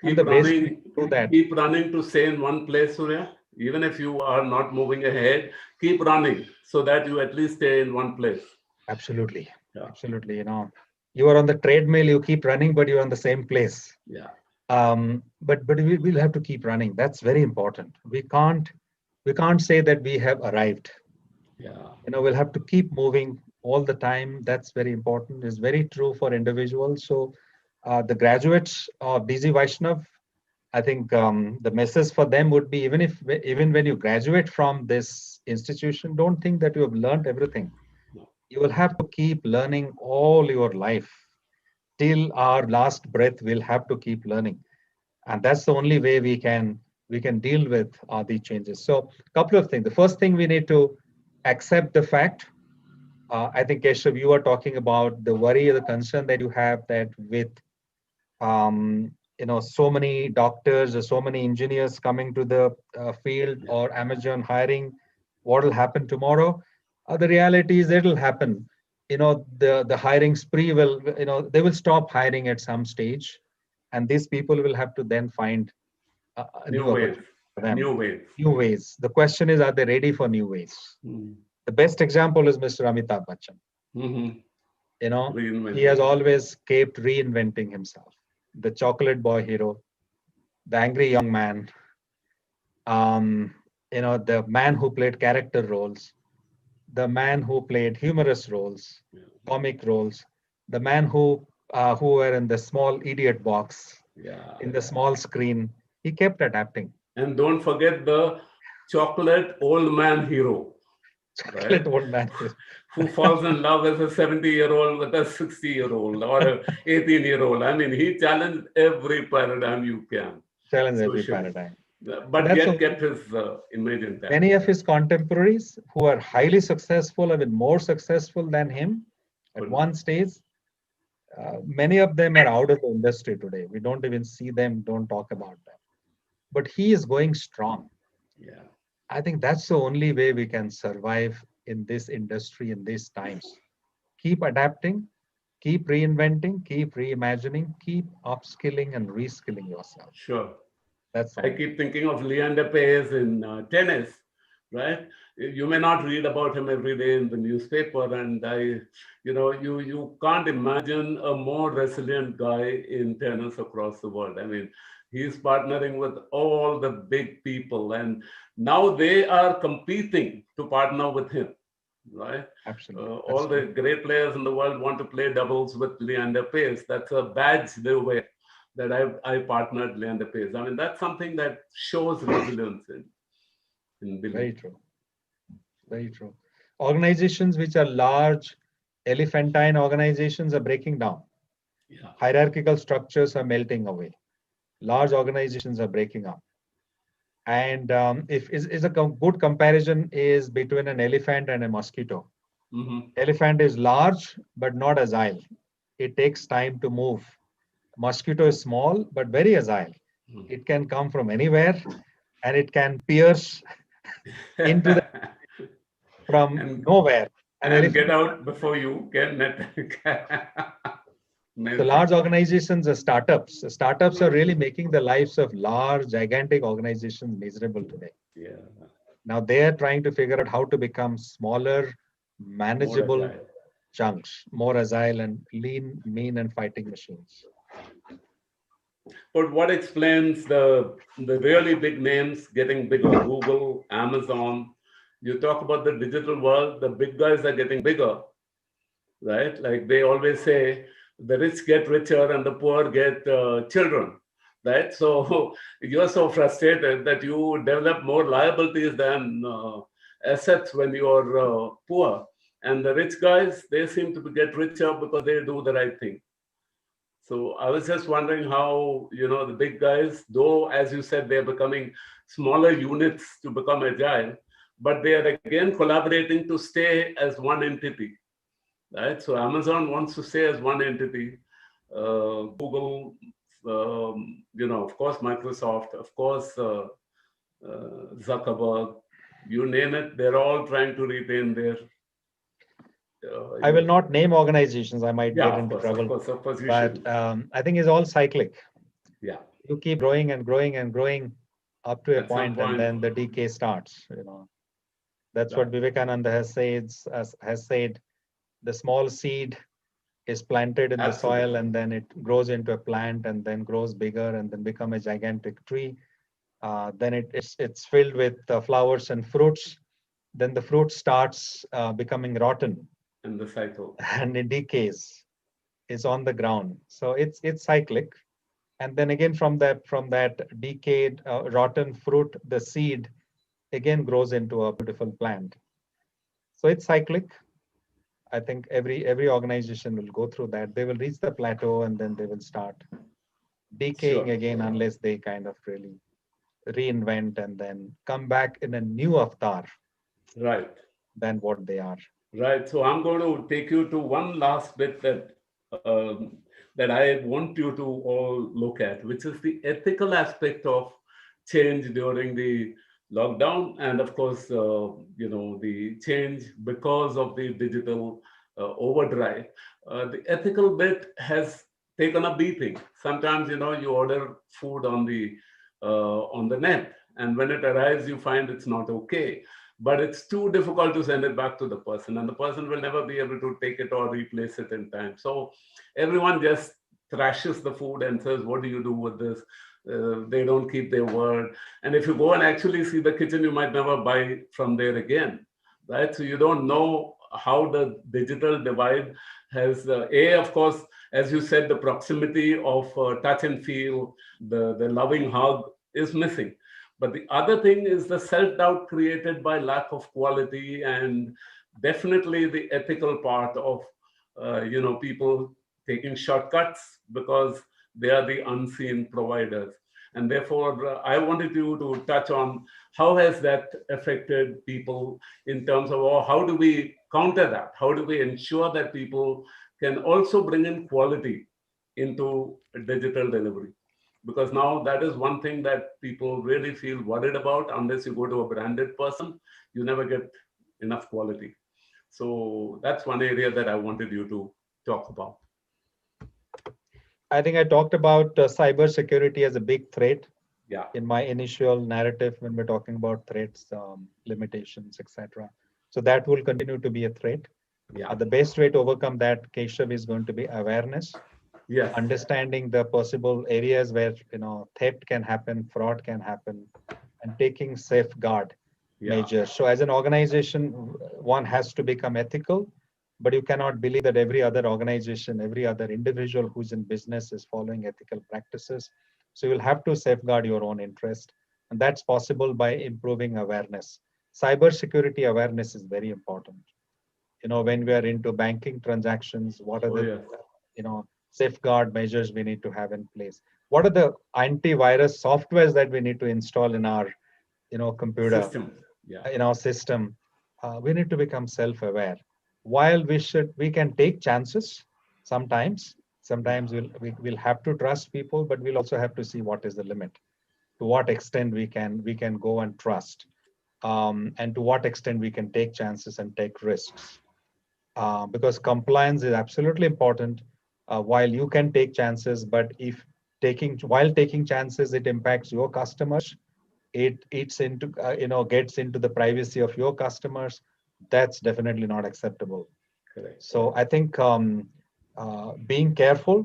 And Keep the best way running, to do that, keep running to stay in one place, Surya. Even if you are not moving ahead, keep running so that you at least stay in one place. absolutely, Yeah. absolutely. You are on the treadmill, you keep running, but you're on the same place. Yeah. But we'll have to keep running. That's very important. We can't say that we have arrived. Yeah. We'll have to keep moving all the time. That's very important. It's very true for individuals. So the graduates of DZ Vaishnav, I think the message for them would be, even when you graduate from this institution, don't think that you have learned everything. No. You will have to keep learning all your life. Till our last breath, we'll have to keep learning, and that's the only way we can deal with these changes. So, a couple of things. The first thing, we need to accept the fact. I think, Keshav, you are talking about the worry or the concern that you have, that with so many doctors or so many engineers coming to the field, Yeah. or Amazon hiring, what will happen tomorrow? The reality is it'll happen. The hiring spree they will stop hiring at some stage, and these people will have to then find a New new ways. opportunity for them. New ways. New ways. The question is, are they ready for new ways? Mm-hmm. The best example is Mr. Amitabh Bachchan. Mm-hmm. He has Reinventing. always kept reinventing himself. The chocolate boy hero, the angry young man, the man who played character roles, the man who played humorous roles, Yeah. comic roles, the man who were in the small idiot box, Yeah. in the small screen. He kept adapting. And don't forget the chocolate old man hero, Chocolate right? old man. Who falls in love as a 70-year-old with a 60-year-old or a 18-year-old. I mean, he challenged every paradigm you can Challenge every socially, paradigm. So but that's yet a, kept his image intact. many of his contemporaries who are highly successful have been more successful than him at Couldn't. one stage. Many of them are out of the industry today. We don't even see them, don't talk about them. But he is going strong. Yeah. I think that's the only way we can survive in this industry in these times. Keep adapting, keep reinventing, keep reimagining, keep upskilling and reskilling yourself. Sure. That's the I only way. keep thinking of Leander Paes in tennis, right? You may not read about him every day in the newspaper, and you can't imagine a more resilient guy in tennis across the world. I mean, he's partnering with all the big people, and now they are competing to partner with him, right? Absolutely. That's All the true. great players in the world want to play doubles with Leander Paes. That's a badge they wear, that I partnered Leander Paes. I mean, that's something that shows resilience in belief. Very true. Very true. Organizations which are large, elephantine organizations are breaking down. Yeah. Hierarchical structures are melting away. Large organizations are breaking up. And if is a good comparison is between an elephant and a mosquito. Mm-hmm. Elephant is large but not agile. It takes time to move. Mosquito is small but very agile. It can come from anywhere, and it can pierce into the from and nowhere. An and get elephant. out before you can net. So Amazing. large organizations are startups. Startups are really making the lives of large, gigantic organizations miserable today. Yeah. Now they are trying to figure out how to become smaller, More manageable agile. chunks, more agile and lean, mean, and fighting machines. But what explains the really big names getting bigger? Google, Amazon. You talk about the digital world, the big guys are getting bigger, right? Like they always say, the rich get richer and the poor get children, right? So you're so frustrated that you develop more liabilities than assets when you're poor. And the rich guys, they seem to get richer because they do the right thing. So I was just wondering how, the big guys, though, as you said, they're becoming smaller units to become agile, but they are again collaborating to stay as one entity, right? So Amazon wants to stay as one entity. Google, of course, Microsoft, of course, Zuckerberg, you name it, they're all trying to retain their. I will not name organizations. I might Yeah, get into trouble. of course, you But should. I think it's all cyclic. Yeah. You keep growing and growing and growing up to a At some point, and point. then the decay starts. That's what Right. Vivekananda has said. The small seed is planted in the soil, Absolutely. and then it grows into a plant, and then grows bigger, and then become a gigantic tree. Then it's filled with flowers and fruits. Then the fruit starts becoming rotten, In the cycle. and it decays. Is on the ground. So it's cyclic. And then again, from that decayed rotten fruit, the seed again grows into a beautiful plant. So it's cyclic. I think every organization will go through that. They will reach the plateau, and then they will start decaying Sure. again, unless they kind of really reinvent and then come back in a new avatar Right. than what they are. Right. So I'm going to take you to one last bit that I want you to all look at, which is the ethical aspect of change during the lockdown, and of course, the change because of the digital overdrive. The ethical bit has taken a beating. Sometimes, you order food on the net, and when it arrives, you find it's not okay, but it's too difficult to send it back to the person, and the person will never be able to take it or replace it in time. So everyone just trashes the food and says, what do you do with this? They don't keep their word. And if you go and actually see the kitchen, you might never buy from there again, right? So you don't know how the digital divide has, of course, as you said, the proximity of touch and feel, the loving hug is missing. But the other thing is the self-doubt created by lack of quality, and definitely the ethical part of people taking shortcuts because they are the unseen providers. And therefore, I wanted you to touch on how has that affected people in terms of, or how do we counter that? How do we ensure that people can also bring in quality into digital delivery? Because now that is one thing that people really feel worried about. Unless you go to a branded person, you never get enough quality. So that's one area that I wanted you to talk about. I think I talked about cyber security as a big threat Yeah. in my initial narrative when we're talking about threats, limitations, etc. So that will continue to be a threat. Yeah. The best way to overcome that, Keshav, is going to be awareness, Yes. understanding the possible areas where theft can happen, fraud can happen, and taking safeguard Yeah. measures. So as an organization, one has to become ethical, but you cannot believe that every other organization, every other individual who's in business is following ethical practices. So you'll have to safeguard your own interest. And that's possible by improving awareness. Cybersecurity awareness is very important. When we are into banking transactions, what are Oh, the, yes. safeguard measures we need to have in place? What are the antivirus softwares that we need to install in our, computer, System. Yeah. in our system? We need to become self-aware. While we can take chances sometimes. Sometimes we'll have to trust people, but we'll also have to see what is the limit. To what extent we can go and trust, and to what extent we can take chances and take risks. Because compliance is absolutely important. While you can take chances, but if while taking chances, it impacts your customers, it eats into gets into the privacy of your customers, that's definitely not acceptable. Correct. So I think being careful,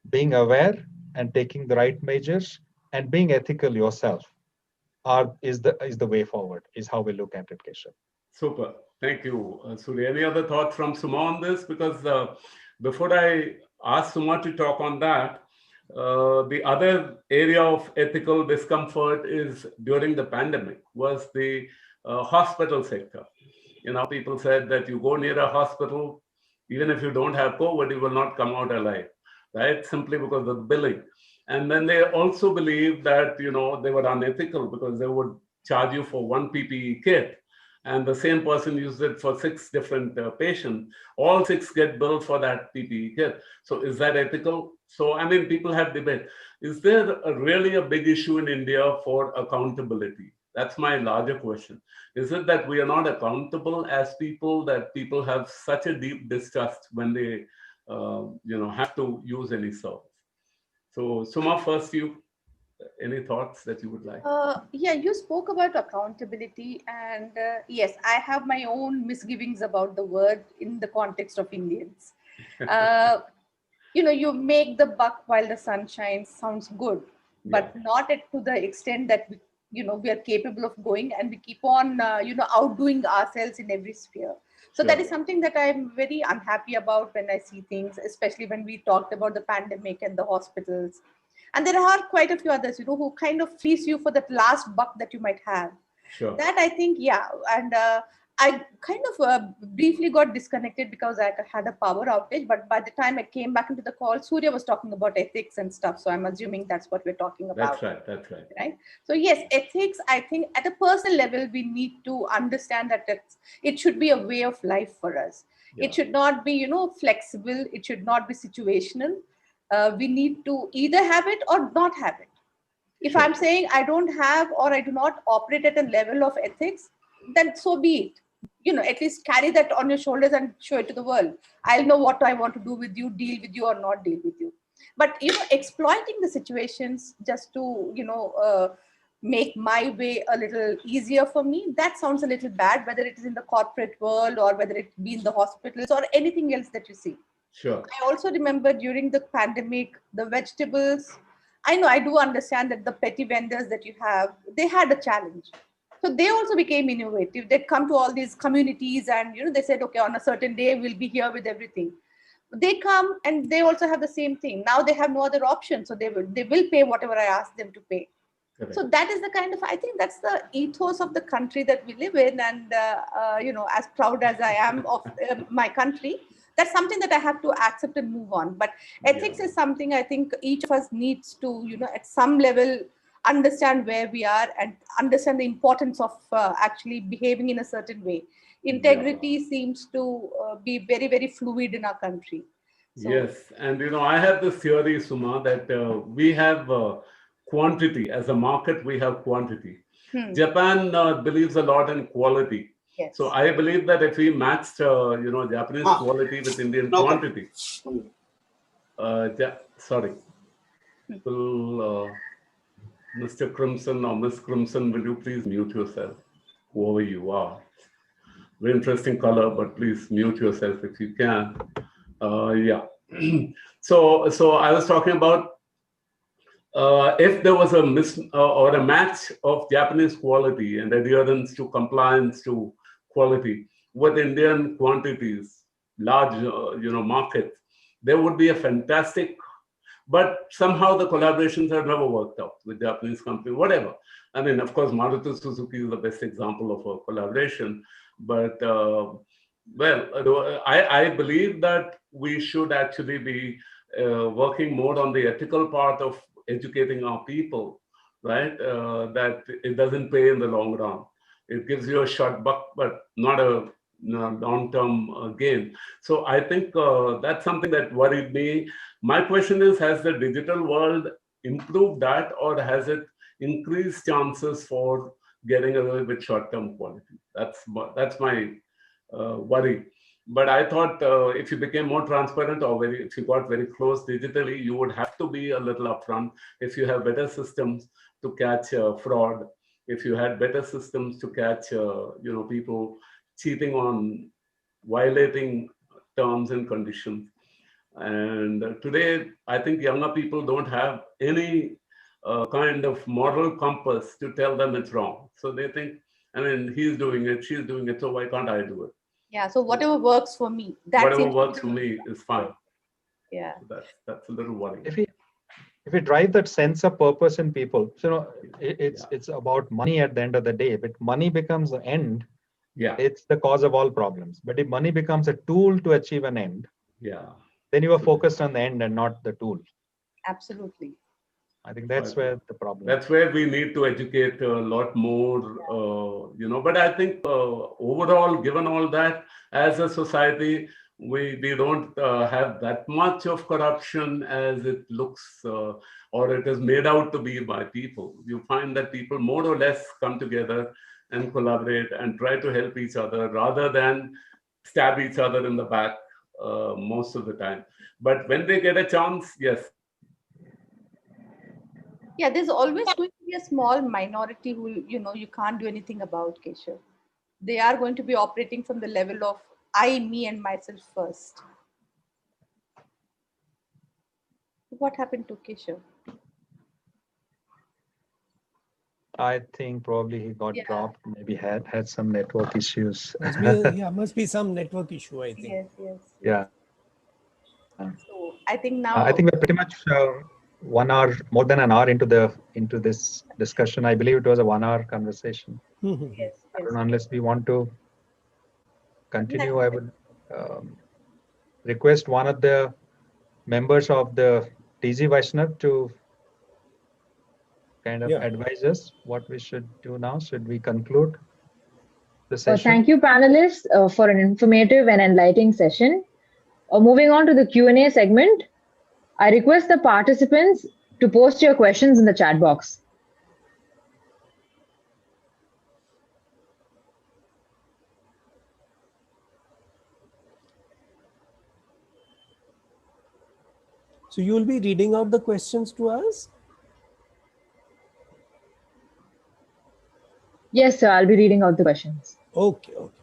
being aware, and taking the right measures, and being ethical yourself is the way forward, is how we look at it, Keshav. Super. Thank you, Surya. Any other thoughts from Suma on this? Because before I ask Suma to talk on that, the other area of ethical discomfort is during the pandemic was the hospital sector. People said that you go near a hospital, even if you don't have COVID, you will not come out alive, right? Simply because of the billing. And then they also believed that, they were unethical because they would charge you for one PPE kit, and the same person used it for 6 different patients. All 6 get billed for that PPE kit. So is that ethical? So, people have debate. Is there really a big issue in India for accountability? That's my larger question. Is it that we are not accountable as people, that people have such a deep distrust when they, have to use any service? So, Suma, first any thoughts that you would like? Yeah, you spoke about accountability, and yes, I have my own misgivings about the word in the context of Indians. Uh, you make the buck while the sun shines sounds good, but Yeah. not to the extent that we are capable of going, and we keep on outdoing ourselves in every sphere. So that Sure. is something that I'm very unhappy about when I see things, especially when we talked about the pandemic and the hospitals. And there are quite a few others, who kind of fleece you for that last buck that you might have. Sure. That I think, yeah. And I kind of briefly got disconnected because I had a power outage. But by the time I came back into the call, Surya was talking about ethics and stuff. So I'm assuming that's what we're talking about. That's right. That's right. Right. So yes, ethics, I think at a personal level, we need to understand that it should be a way of life for us. Yeah. It should not be, flexible. It should not be situational. We need to either have it or not have it. If Sure. I'm saying I don't have or I do not operate at a level of ethics, then so be it. At least carry that on your shoulders and show it to the world. I'll know what I want to do with you, deal with you or not deal with you. But exploiting the situations just to make my way a little easier for me, that sounds a little bad, whether it is in the corporate world or whether it be in the hospitals or anything else that you see. Sure. I also remember during the pandemic, the vegetables. I know, I do understand that the petty vendors that you have, they had a challenge. So they also became innovative. They'd come to all these communities and, they said, okay, on a certain day, we'll be here with everything. They come and they also have the same thing. Now they have no other option. So they will pay whatever I ask them to pay. Correct. So that is the kind of, I think that's the ethos of the country that we live in. And, as proud as I am of my country, that's something that I have to accept and move on. But ethics is something I think each of us needs to, at some level, understand where we are and understand the importance of actually behaving in a certain way. Integrity seems to be very, very fluid in our country. So, Yes, and I have this theory, Suma, that we have quantity as a market. We have quantity. Japan believes a lot in quality. yes. So I believe that if we matched, Japanese quality with Indian quantity. Sorry, will Mr. Crimson or Miss Crimson, will you please mute yourself, whoever you are? Very interesting color, but please mute yourself if you can. Yeah. So I was talking about if there was a or a match of Japanese quality and adherence to compliance to quality with Indian quantities, large markets, there would be a fantastic. But somehow the collaborations have never worked out with Japanese companies, whatever. Of course, Maruti Suzuki is the best example of a collaboration. But I believe that we should actually be working more on the ethical part of educating our people, right? That it doesn't pay in the long run. It gives you a short buck, but not a long-term gain. So I think that's something that worried me. My question is, has the digital world improved that, or has it increased chances for getting away with short-term quality? That's my worry. But I thought if you became more transparent or if you got very close digitally, you would have to be a little upfront. If you have better systems to catch fraud, if you had better systems to catch people cheating on violating terms and conditions. And today, I think younger people don't have any kind of moral compass to tell them it's wrong. So they think, he's doing it, she's doing it, so why can't I do it? Yeah, so whatever works for me, whatever works for me is fine. Yeah. So that's a little worrying. If we drive that sense of purpose in people, it's about money at the end of the day. But money becomes the end Yeah. it's the cause of all problems. But if money becomes a tool to achieve an end, Yeah. then you are focused on the end and not the tool. Absolutely. I think So I that's think where the problem is. that's where we need to educate a lot more, but I think overall, given all that, as a society, we don't have that much of corruption as it looks, or it is made out to be by people. You find that people more or less come together and collaborate and try to help each other rather than stab each other in the back most of the time. But when they get a chance, yes. Yeah, there's always going to be a small minority who, you can't do anything about, Keshav. They are going to be operating from the level of I, me, and myself first. What happened to Keshav? I think probably he got Yeah. dropped, maybe had some network issues. Must be some network issue, I think. Yes, yes, yes. Yeah. So I think I think now, we're pretty much 1 hour, more than an hour into this discussion. I believe it was a 1 hour conversation. yes, I yes. don't know, unless we want to Yeah, continue, I would request one of the members of the TG Vaishnav to kind of Yeah. advise us what we should do now. Should we conclude the session? Thank you, panelists, for an informative and enlightening session. Moving on to the Q&A segment, I request the participants to post your questions in the chat box. So you will be reading out the questions to us? Yes, sir, I'll be reading out the questions. Okay, okay.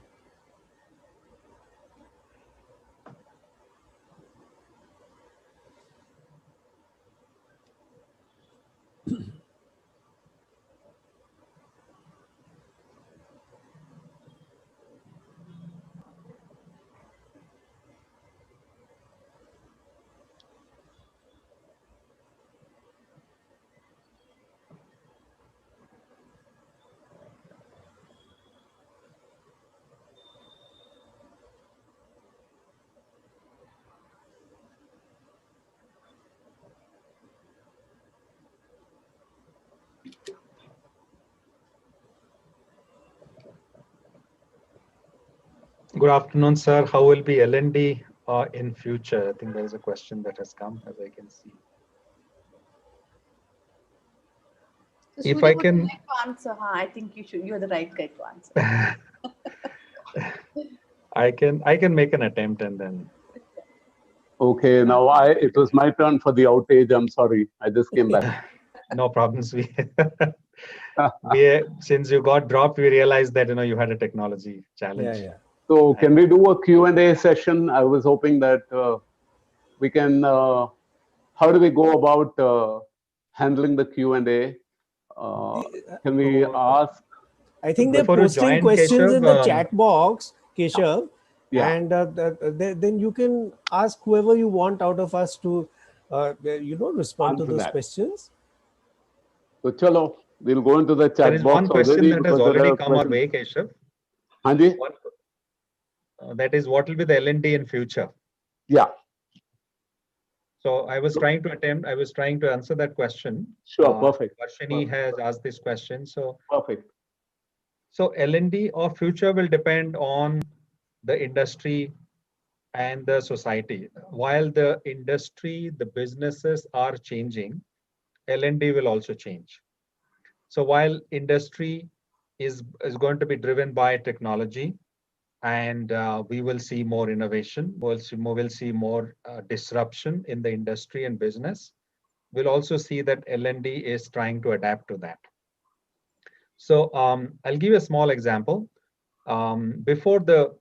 Good afternoon, sir. How will be L&D in future? I think there is a question that has come, as I can see. so If Surya, I would you can, like to answer? Huh? I think you're the right guy to answer. I can make an attempt and then. Okay, now it was my turn for the outage. I'm sorry. I just came back. No problems. Since you got dropped, we realized that you had a technology challenge. Yeah. So can we do a Q&A session? I was hoping that we can, how do we go about handling the Q&A? Can we ask? I think they're Before you posting join, questions in the Keshav, chat box, Keshav, Yeah. and then you can ask whoever you want out of us to, respond to Answer those that. questions. So chalo, we'll go into the there chat is box one question already that has because there already are come our questions. way, Keshav. Hanji? That is, what will be the L&D in future? Yeah, So I was trying to answer that question. sure, perfect. Varshini has asked this question. So Perfect. L&D of future will depend on the industry and the society. While the industry, the businesses are changing, L&D will also change. So while industry is going to be driven by technology, and we will see more innovation, we'll see more disruption in the industry and business. We'll also see that L&D is trying to adapt to that. So I'll give you a small example. Before the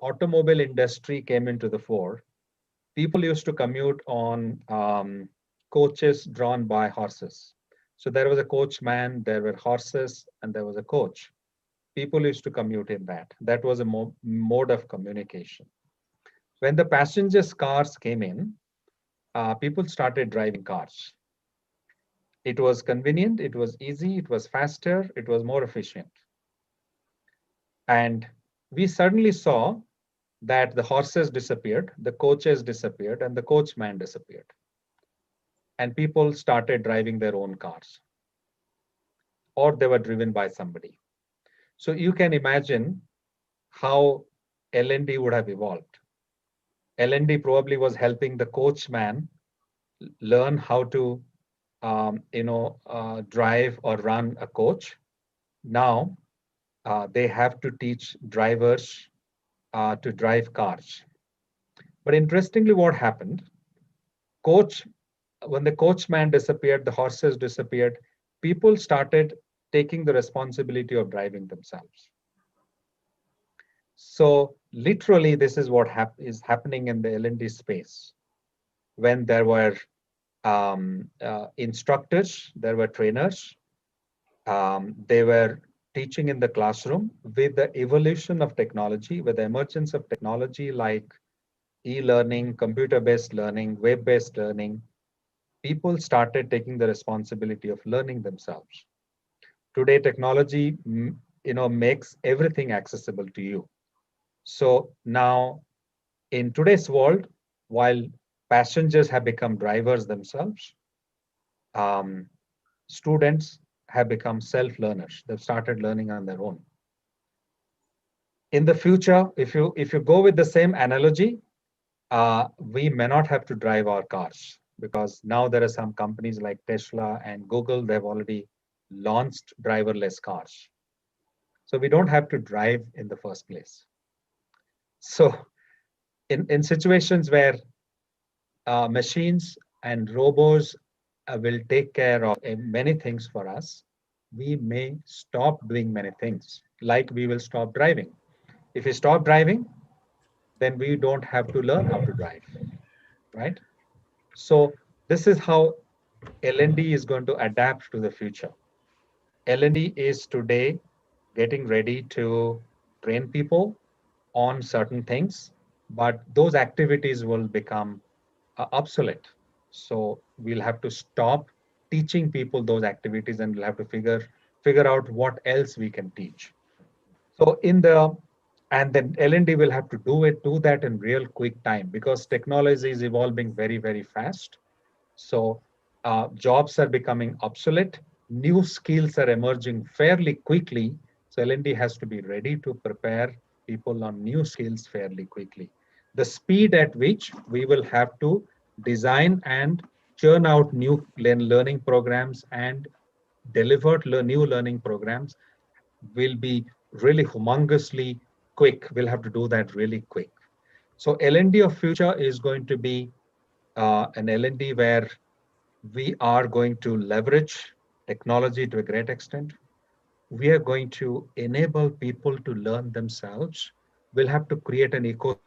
automobile industry came into the fore, people used to commute on coaches drawn by horses. So there was a coachman, there were horses, and there was a coach. People used to commute in that. That was a mode of communication. When the passengers' cars came in, people started driving cars. It was convenient, it was easy, it was faster, it was more efficient. And we suddenly saw that the horses disappeared, the coaches disappeared, and the coachman disappeared. And people started driving their own cars, or they were driven by somebody. So you can imagine how L&D would have evolved. L&D probably was helping the coachman learn how to, drive or run a coach. Now they have to teach drivers to drive cars. But interestingly, what happened? Coach, when the coachman disappeared, the horses disappeared. People started taking the responsibility of driving themselves. So literally, this is what is happening in the L&D space. When there were instructors, there were trainers, they were teaching in the classroom. With the evolution of technology, with the emergence of technology like e-learning, computer-based learning, web-based learning, people started taking the responsibility of learning themselves. Today, technology, makes everything accessible to you. So now, in today's world, while passengers have become drivers themselves, um, students have become self-learners. They've started learning on their own. In the future, if you go with the same analogy, we may not have to drive our cars, because now there are some companies like Tesla and Google. They've already launched driverless cars, so we don't have to drive in the first place. So in situations where machines and robots will take care of many things for us, we may stop doing many things, like we will stop driving. If we stop driving, then we don't have to learn how to drive, right? So this is how L&D is going to adapt to the future. L&D is today getting ready to train people on certain things, but those activities will become obsolete. So we'll have to stop teaching people those activities, and we'll have to figure out what else we can teach. So and then L&D will have to do that in real quick time, because technology is evolving very, very fast. So jobs are becoming obsolete. New skills are emerging fairly quickly. So L&D has to be ready to prepare people on new skills fairly quickly. The speed at which we will have to design and churn out new learning programs and deliver new learning programs will be really humongously quick. We'll have to do that really quick. So L&D of future is going to be an L&D where we are going to leverage technology to a great extent. We are going to enable people to learn themselves. We'll have to create an ecosystem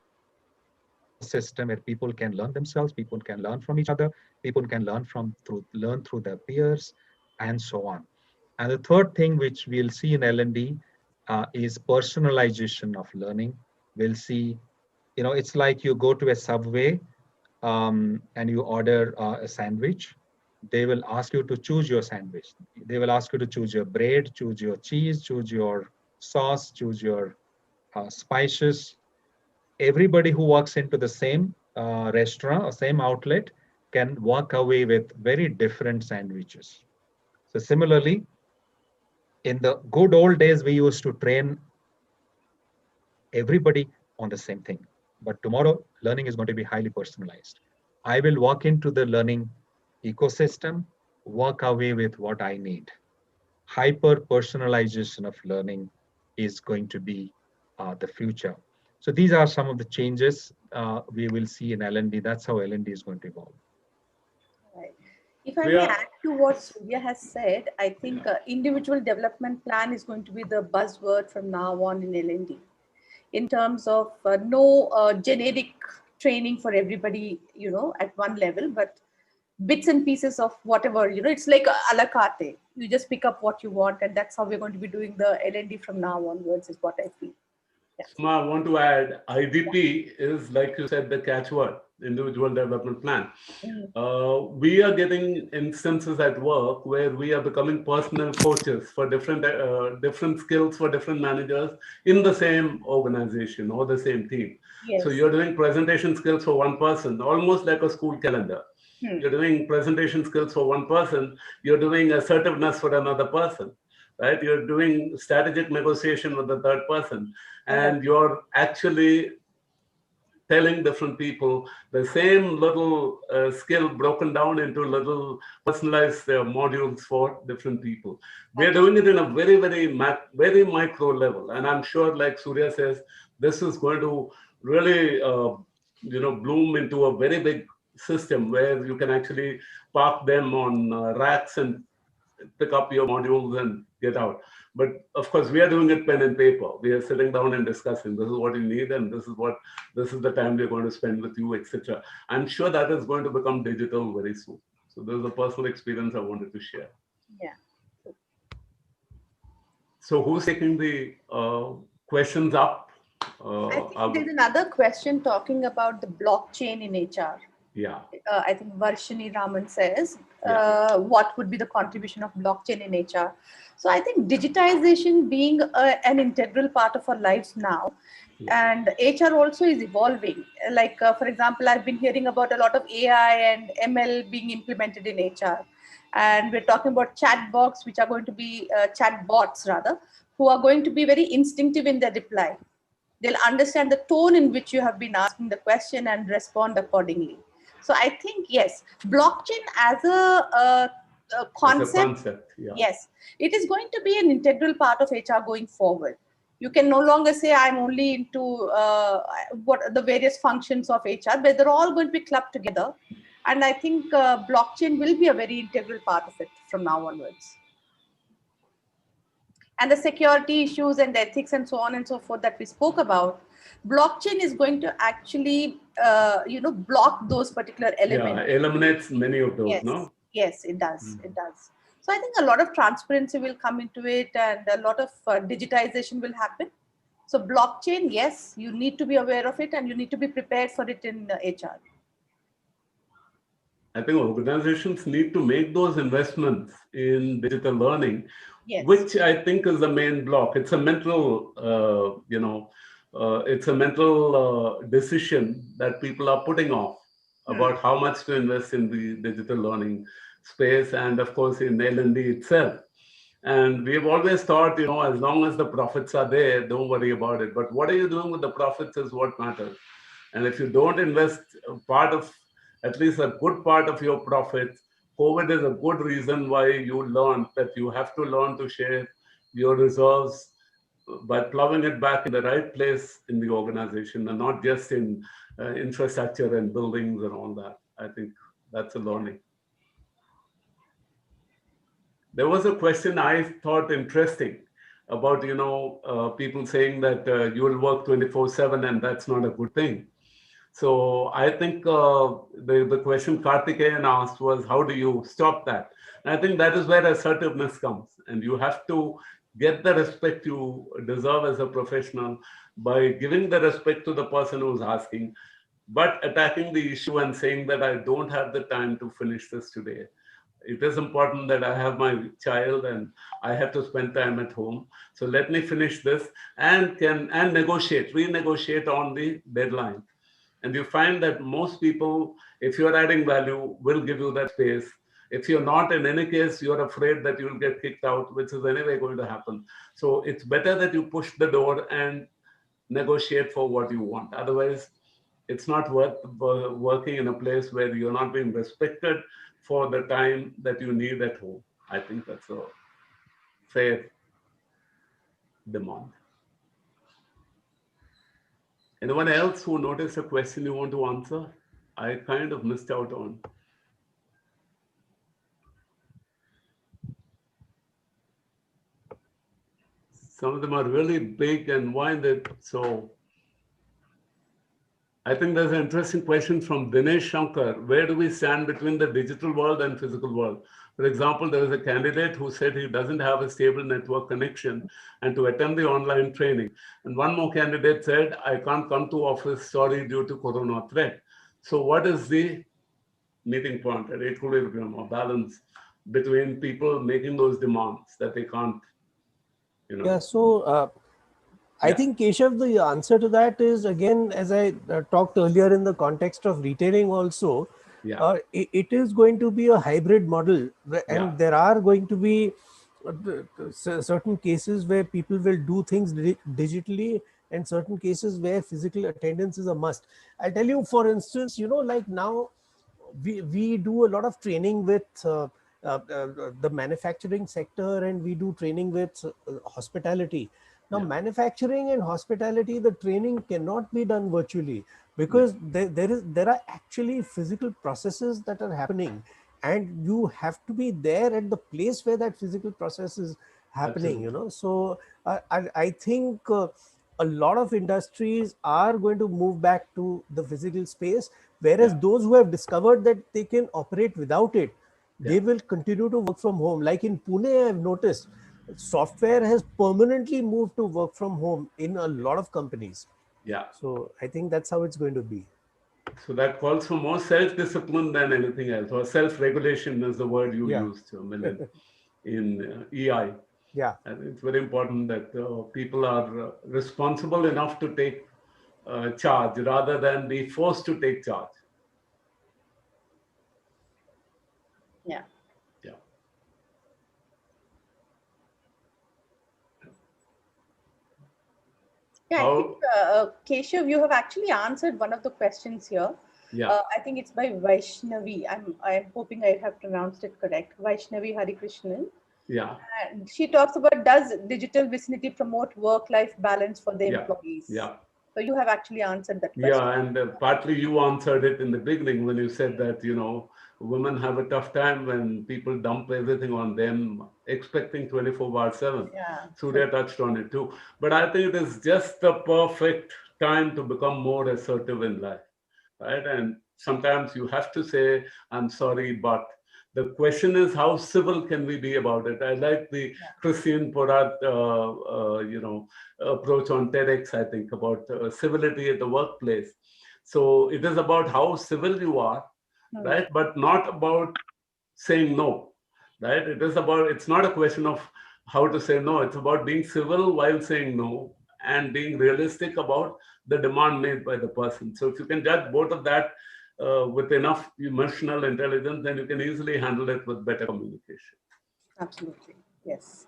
where people can learn themselves, people can learn from each other, people can learn through their peers, and so on. And the third thing which we'll see in L&D is personalization of learning. We'll see, it's like you go to a Subway and you order a sandwich. They will ask you to choose your sandwich. They will ask you to choose your bread, choose your cheese, choose your sauce, choose your spices. Everybody who walks into the same restaurant or same outlet can walk away with very different sandwiches. So similarly, in the good old days, we used to train everybody on the same thing. But tomorrow, learning is going to be highly personalized. I will walk into the learning ecosystem, walk away with what I need. Hyper personalization of learning is going to be the future. So these are some of the changes we will see in L&D. That's how L&D is going to evolve. Right. If I may add to what Surya has said, I think individual development plan is going to be the buzzword from now on in L&D, in terms of no generic training for everybody, at one level, but bits and pieces of whatever, it's like a la carte. You just pick up what you want, and that's how we're going to be doing the L&D from now onwards, is what I feel. Yeah. I want to add, IDP is, like you said, the catchword. individual development plan. Mm. We are getting instances at work where we are becoming personal coaches for different skills for different managers in the same organization or the same team. So Yes. you're doing presentation skills for one person, almost like a school calendar. Hmm. You're doing presentation skills for one person, you're doing assertiveness for another person, right? You're doing strategic negotiation with the third person, Correct. and you're actually telling different people the same little skill broken down into little personalized modules for different people. We're doing it in a very, very micro level. And I'm sure, like Surya says, this is going to really, bloom into a very big system where you can actually park them on racks and pick up your modules and get out. But of course, we are doing it pen and paper. We are sitting down and discussing. This is what you need, and this is the time we're going to spend with you, etc. I'm sure that is going to become digital very soon. So there's a personal experience I wanted to share. Yeah. So who's taking the questions up? I think there's another question talking about the blockchain in HR. Yeah. I think Varshini Raman says, Yeah. what would be the contribution of blockchain in HR? So I think digitization being an integral part of our lives now, Yeah. and HR also is evolving. Like, for example, I've been hearing about a lot of AI and ML being implemented in HR. And we're talking about chatbots, which are going to be chatbots rather, who are going to be very instinctive in their reply. They'll understand the tone in which you have been asking the question and respond accordingly. So I think, yes, blockchain as a As a concept, concept. Yeah. yes, it is going to be an integral part of HR going forward. You can no longer say I'm only into what the various functions of HR, but they're all going to be clubbed together. And I think blockchain will be a very integral part of it from now onwards. And the security issues and ethics and so on and so forth that we spoke about, blockchain is going to actually block those particular elements. Yeah. Eliminates many of those. Yes, No. yes, it does, Mm. it does. So I think a lot of transparency will come into it, and a lot of digitization will happen. So blockchain, yes, you need to be aware of it and you need to be prepared for it in HR. I think organizations need to make those investments in digital learning, Yes. which I think is the main block. It's a mental, it's a mental decision that people are putting off about how much to invest in the digital learning space, and of course in L&D itself. And we've always thought, as long as the profits are there, don't worry about it. But what are you doing with the profits is what matters. And if you don't invest part of, at least a good part of your profits, COVID is a good reason why you learned that you have to learn to share your reserves by plowing it back in the right place in the organization and not just in infrastructure and buildings and all that. I think that's a learning. There was a question I thought interesting about, people saying that you will work 24/7 and that's not a good thing. So I think the question Karthikeyan asked was, how do you stop that? And I think that is where assertiveness comes. And you have to get the respect you deserve as a professional by giving the respect to the person who's asking, but attacking the issue and saying that I don't have the time to finish this today. It is important that I have my child and I have to spend time at home. So let me finish this and renegotiate on the deadline. And you find that most people, if you're adding value, will give you that space. If you're not, in any case, you're afraid that you'll get kicked out, which is anyway going to happen. So it's better that you push the door and negotiate for what you want. Otherwise, it's not worth working in a place where you're not being respected for the time that you need at home. I think that's a fair demand. Anyone else who noticed a question you want to answer? I kind of missed out on. Some of them are really big and winded. So I think there's an interesting question from Dinesh Shankar. Where do we stand between the digital world and physical world? For example, there is a candidate who said he doesn't have a stable network connection and to attend the online training. And one more candidate said, I can't come to office, sorry, due to corona threat. So what is the meeting point at equilibrium or balance between people making those demands that they can't, Yeah, so I Yeah. think, Keshav, the answer to that is, again, as I talked earlier in the context of retailing also, Yeah. it is going to be a hybrid model, and there are going to be certain cases where people will do things digitally, and certain cases where physical attendance is a must. I'll tell you, for instance, like now we do a lot of training with the manufacturing sector, and we do training with hospitality. Now, Yeah. manufacturing and hospitality, the training cannot be done virtually, Yeah. because there are actually physical processes that are happening, and you have to be there at the place where that physical process is happening. Absolutely. So I think a lot of industries are going to move back to the physical space, whereas Yeah. those who have discovered that they can operate without it, Yeah. they will continue to work from home. Like in Pune, I've noticed software has permanently moved to work from home in a lot of companies. Yeah. So I think that's how it's going to be. So that calls for more self-discipline than anything else, or self-regulation is the word you Yeah. used, Milind, in EI. Yeah. And it's very important that people are responsible enough to take charge rather than be forced to take charge. Yeah. Yeah. Yeah, I think, How? Keshav, you have actually answered one of the questions here. Yeah. I think it's by Vaishnavi. I'm hoping I have pronounced it correct. Vaishnavi Harikrishnan. Yeah. And she talks about, does digital vicinity promote work-life balance for the Yeah. employees? Yeah. So you have actually answered that question. Yeah, and partly you answered it in the beginning when you said that, women have a tough time when people dump everything on them, expecting 24/7. Yeah. Surya touched on it too. But I think it is just the perfect time to become more assertive in life, right? And sometimes you have to say, I'm sorry, but the question is, how civil can we be about it? I like the Christine Porat, approach on TEDx, I think, about civility at the workplace. So it is about how civil you are, right? But not about saying no, right? It's not a question of how to say no. It's about being civil while saying no and being realistic about the demand made by the person. So if you can judge both of that with enough emotional intelligence, then you can easily handle it with better communication. Absolutely. Yes.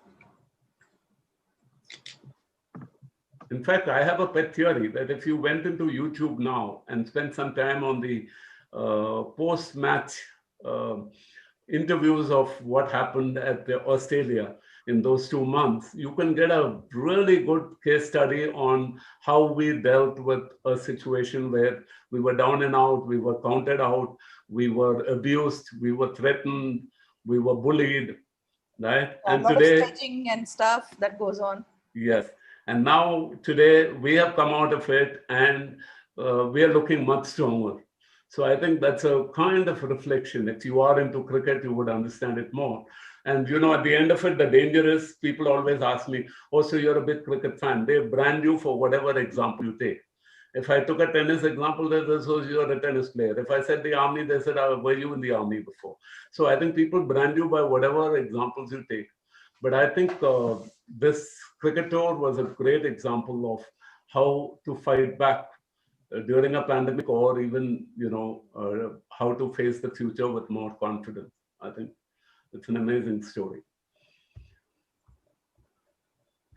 In fact, I have a pet theory that if you went into YouTube now and spent some time on the post-match uh, interviews of what happened at Australia in those 2 months, you can get a really good case study on how we dealt with a situation where we were down and out, we were counted out, we were abused, we were threatened, we were bullied, right? A And lot of today, stretching and stuff that goes on. yes. And now today we have come out of it and we are looking much stronger. So I think that's a kind of reflection. If you are into cricket, you would understand it more. And at the end of it, the danger is people always ask me, oh, so you're a big cricket fan. They brand you for whatever example you take. If I took a tennis example, they said, so you're a tennis player. If I said the army, they said, were you in the army before? So I think people brand you by whatever examples you take. But I think this cricketer was a great example of how to fight back during a pandemic, or even how to face the future with more confidence. I think it's an amazing story.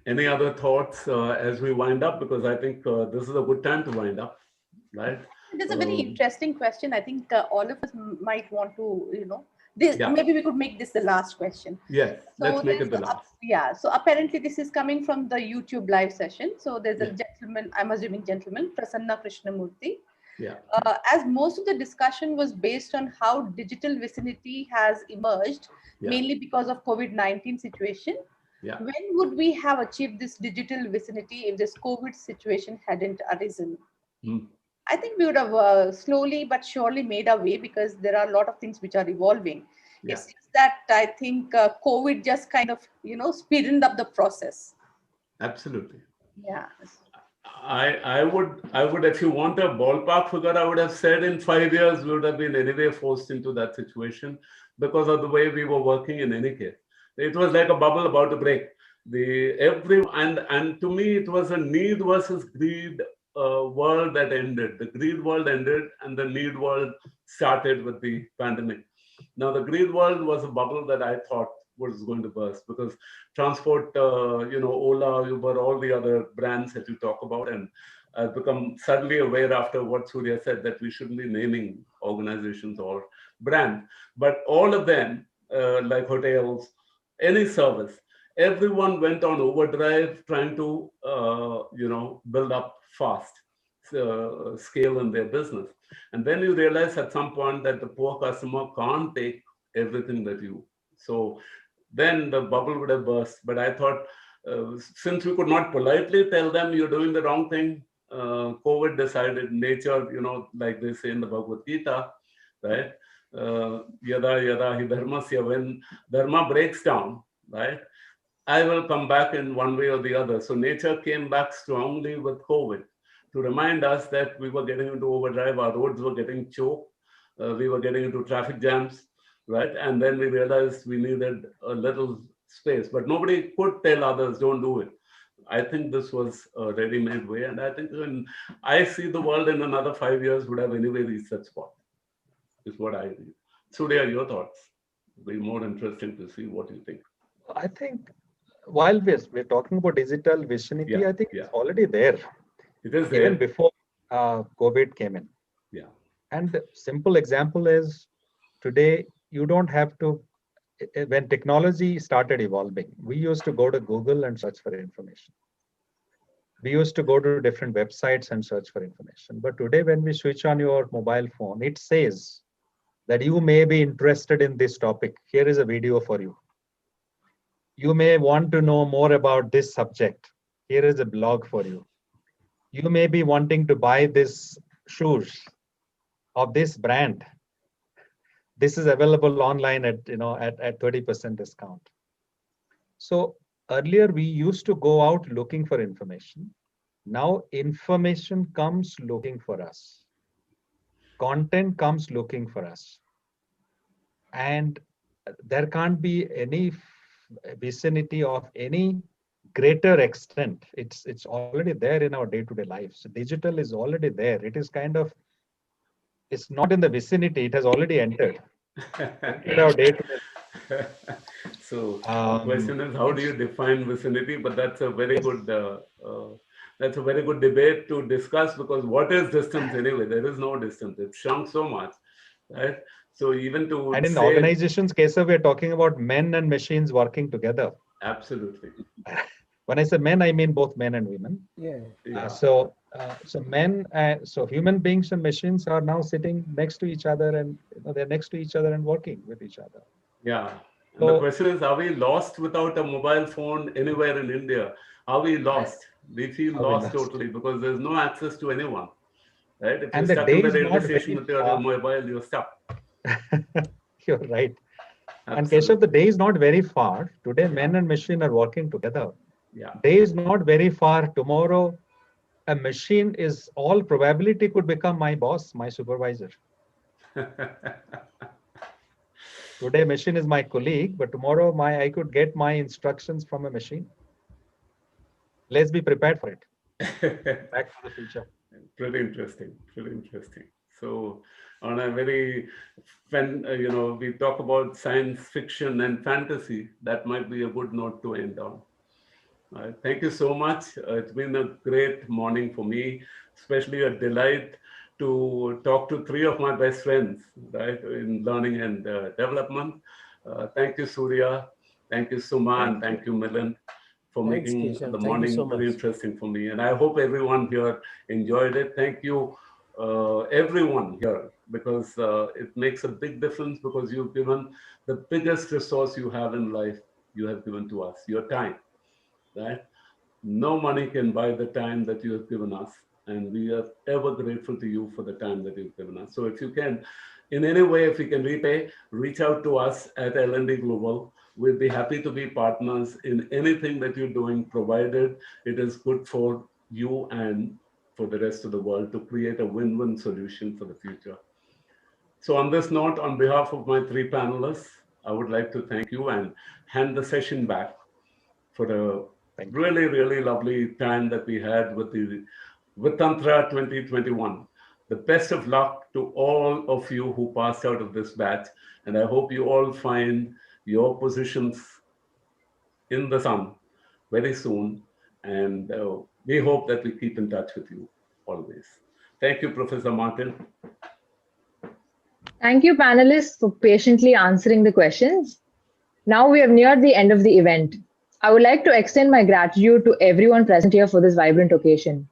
Any other thoughts as we wind up? Because I think this is a good time to wind up, right? It is a very interesting question. I think all of us might want to, Yeah. maybe we could make this the last question. Yes, let's make it the last. Yeah. So apparently this is coming from the YouTube live session. So there's a Yeah. gentleman, I'm assuming gentleman, Prasanna Krishnamurthy. Yeah. As most of the discussion was based on how digital vicinity has emerged, Yeah. mainly because of COVID-19 situation. Yeah. When would we have achieved this digital vicinity if this COVID situation hadn't arisen? I think we would have slowly but surely made our way, because there are a lot of things which are evolving. Yeah. It's just that I think COVID just kind of, speeded up the process. Absolutely. Yeah. I would, if you want a ballpark figure, I would have said in 5 years we would have been anyway forced into that situation because of the way we were working in any case. It was like a bubble about to break. And to me it was a need versus greed world that ended. The greed world ended and the need world started with the pandemic. Now the greed world was a bubble that I thought was going to burst because transport, Ola, Uber, all the other brands that you talk about, and I've become suddenly aware after what Surya said that we shouldn't be naming organizations or brands, but all of them, like hotels, any service, everyone went on overdrive trying to, build up fast scale in their business. And then you realize at some point that the poor customer can't take everything that you. So then the bubble would have burst. But I thought, since we could not politely tell them you're doing the wrong thing, COVID decided, nature, like they say in the Bhagavad Gita, right? Yada yada hi dharmasya, when dharma breaks down, right? I will come back in one way or the other. So nature came back strongly with COVID to remind us that we were getting into overdrive, our roads were getting choked, we were getting into traffic jams, right? And then we realized we needed a little space, but nobody could tell others, don't do it. I think this was a ready-made way, and I think when I see the world in another 5 years would have anyway reached that spot, is what I read. Surya, your thoughts? It'll be more interesting to see what you think. I think while we're talking about digital vicinity, Yeah, I think yeah. it's already there. It is there. Even before COVID came in. Yeah. And the simple example is today you don't have to, when technology started evolving, we used to go to Google and search for information. We used to go to different websites and search for information. But today when we switch on your mobile phone, it says that you may be interested in this topic. Here is a video for you. You may want to know more about this subject. Here is a blog for you. You may be wanting to buy this shoes of this brand. This is available online at 30% discount. So earlier we used to go out looking for information. Now information comes looking for us. Content comes looking for us. And there can't be any vicinity of any greater extent. It's already there in our day-to-day life. So digital is already there. It is kind of, it's not in the vicinity, it has already entered our day-to-day. So the question is, how do you define vicinity? But that's a very good debate to discuss, because what is distance anyway? There is no distance. It's shrunk so much, right? So even to and in say, organizations case, we're talking about men and machines working together. Absolutely. When I say men, I mean both men and women. Yeah. So human beings and machines are now sitting next to each other, and they're next to each other and working with each other. Yeah. And the question is, are we lost without a mobile phone anywhere in India? Are we lost? We feel lost totally because there's no access to anyone, right? If you're stuck in the railway station with your mobile, you're stuck. You're right. Absolutely. And Keshav, the day is not very far. Today, men and machine are working together. Yeah. Day is not very far. Tomorrow, a machine is all probability could become my boss, my supervisor. Today, machine is my colleague, but tomorrow I could get my instructions from a machine. Let's be prepared for it. Back to the future. Pretty interesting. Pretty interesting. So, on a very, we talk about science fiction and fantasy. That might be a good note to end on. Thank you so much. It's been a great morning for me, especially a delight to talk to three of my best friends, right, in learning and development. Thank you, Surya. Thank you, Suma, and thank you, Milan, for making the morning very interesting for me. And I hope everyone here enjoyed it. Thank you, everyone here, because it makes a big difference, because you've given the biggest resource you have in life, you have given to us, your time, right? No money can buy the time that you have given us. And we are ever grateful to you for the time that you've given us. So if you can, in any way, if you can repay, reach out to us at L&D Global. We'll be happy to be partners in anything that you're doing, provided it is good for you and for the rest of the world to create a win-win solution for the future. So on this note, on behalf of my three panelists, I would like to thank you and hand the session back for a Thank you. really, really lovely time that we had with the Vitantra 2021. The best of luck to all of you who passed out of this batch, and I hope you all find your positions in the sun very soon. And we hope that we keep in touch with you always. Thank you, Professor Martin. Thank you, panelists, for patiently answering the questions. Now we have neared the end of the event. I would like to extend my gratitude to everyone present here for this vibrant occasion.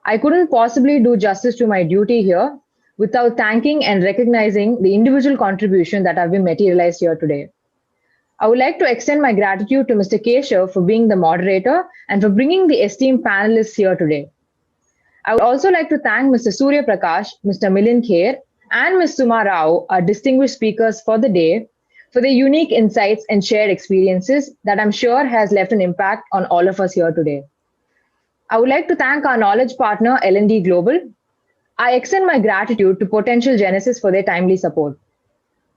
I couldn't possibly do justice to my duty here without thanking and recognizing the individual contribution that have been materialized here today. I would like to extend my gratitude to Mr. Keshav for being the moderator and for bringing the esteemed panelists here today. I would also like to thank Mr. Surya Prakash, Mr. Milind Kher, and Ms. Suma Rao, our distinguished speakers for the day, for their unique insights and shared experiences that I'm sure has left an impact on all of us here today. I would like to thank our knowledge partner, L&D Global. I extend my gratitude to Potential Genesis for their timely support.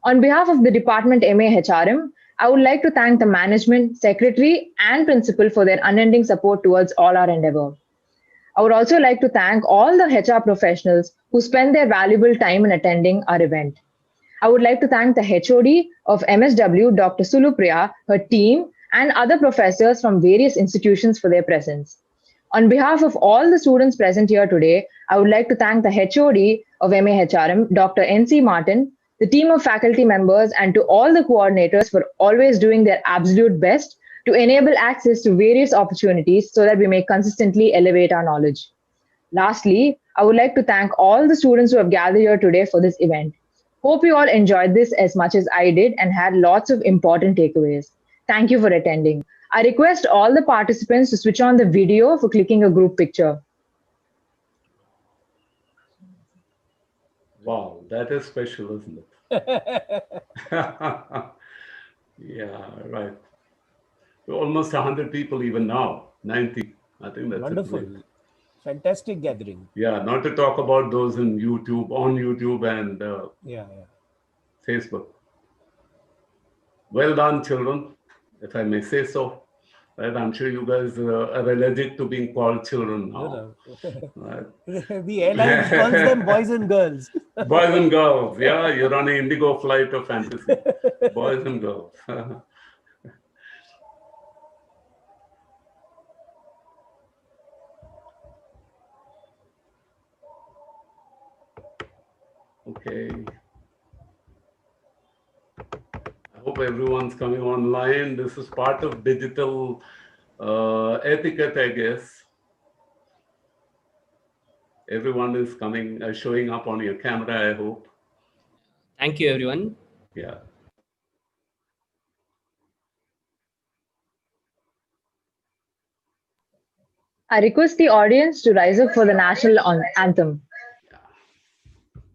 On behalf of the Department MA HRM, I would like to thank the management, secretary, and principal for their unending support towards all our endeavor. I would also like to thank all the HR professionals who spend their valuable time in attending our event. I would like to thank the HOD of MSW, Dr. Sulupriya, her team, and other professors from various institutions for their presence. On behalf of all the students present here today, I would like to thank the HOD of MAHRM, Dr. N.C. Martin, the team of faculty members, and to all the coordinators for always doing their absolute best to enable access to various opportunities so that we may consistently elevate our knowledge. Lastly, I would like to thank all the students who have gathered here today for this event. Hope you all enjoyed this as much as I did and had lots of important takeaways. Thank you for attending. I request all the participants to switch on the video for clicking a group picture. Wow, that is special, isn't it? Yeah, right. We're almost 100 people even now, 90. I think that's Wonderful. great. Fantastic gathering. Yeah, not to talk about those in YouTube, on YouTube and Facebook. Well done, children, if I may say so. Right? I'm sure you guys are allergic to being called children now. Right? The airlines calls them boys and girls. Boys and girls. Yeah, you're on an Indigo flight of fantasy. Boys and girls. Okay. I hope everyone's coming online. This is part of digital etiquette, I guess. Everyone is coming, showing up on your camera, I hope. Thank you, everyone. Yeah. I request the audience to rise up for the national anthem. Yeah.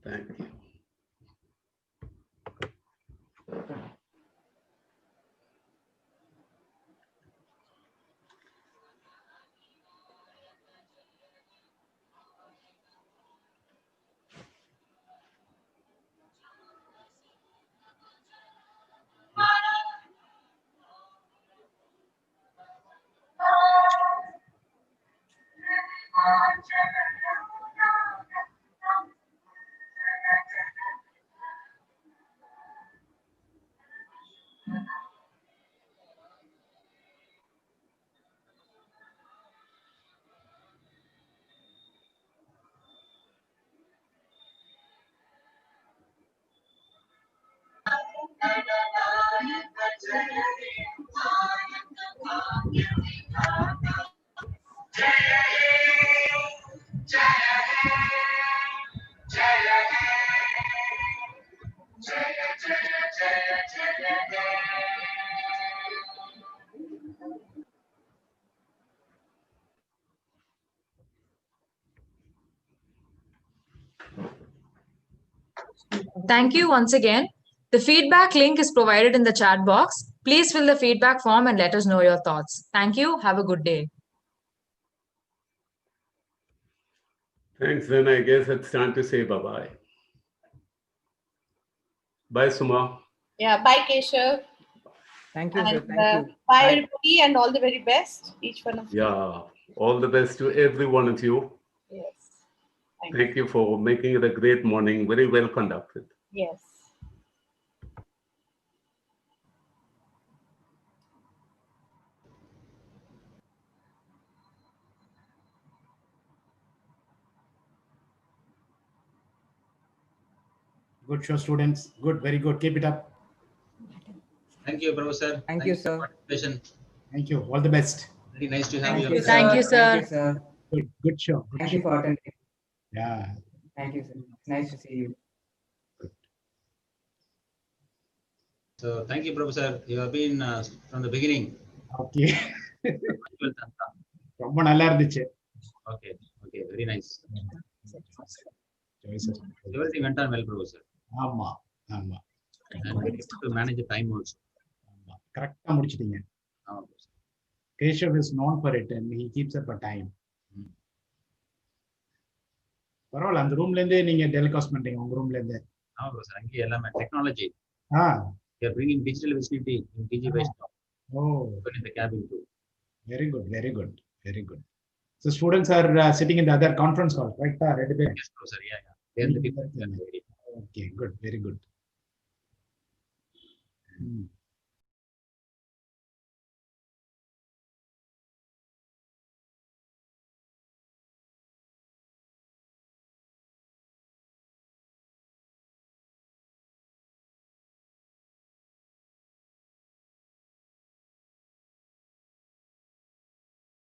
Thank you. Thank you once again. The feedback link is provided in the chat box. Please fill the feedback form and let us know your thoughts. Thank you. Have a good day. Thanks. Then I guess it's time to say bye-bye. Bye, Suma. Yeah, bye, Keshav. Thank you, sir. And Thank you. bye, Bye. everybody, and all the very best, each one of you. Yeah. All the best to every one of you. Yes. Thank you for making it a great morning. Very well conducted. Yes. Good show, students. Good, very good. Keep it up. Thank you, Professor. Thank you, for sir. participation. Thank you. All the best. Very nice to have Thank you. you, on sir. Thank you, Thank you, sir. sir. Good show. Good Thank show. you for attending. Yeah. Thank you, sir. It's nice to see you. So, thank you, Professor. You have been from the beginning. Okay. ரொம்ப நல்லா இருந்துச்சு. Okay, okay, very nice. Choices. Everything went on well, Professor. ஆமா, ஆமா, And we able to manage the time also. ஆமா. கரெக்டா முடிச்சிட்டீங்க. ஆமா, Professor. Keshav is known for it and he keeps up a time. பரவாயில்ல, அந்த ரூம்ல இருந்தே நீங்க டெலிகாஸ்ட் பண்றீங்க உங்க ரூம்ல இருந்து. ஆமா, Professor. அங்கே எல்லாமே technology. Ah. We are bringing digital vicinity in DG Vaishnav. Oh. Even in the cabin too. Very good, very good, very good. So students are sitting in the other conference hall, right? Ready? Yes, Professor. Yeah, yeah. They are the people. Okay, good, very good.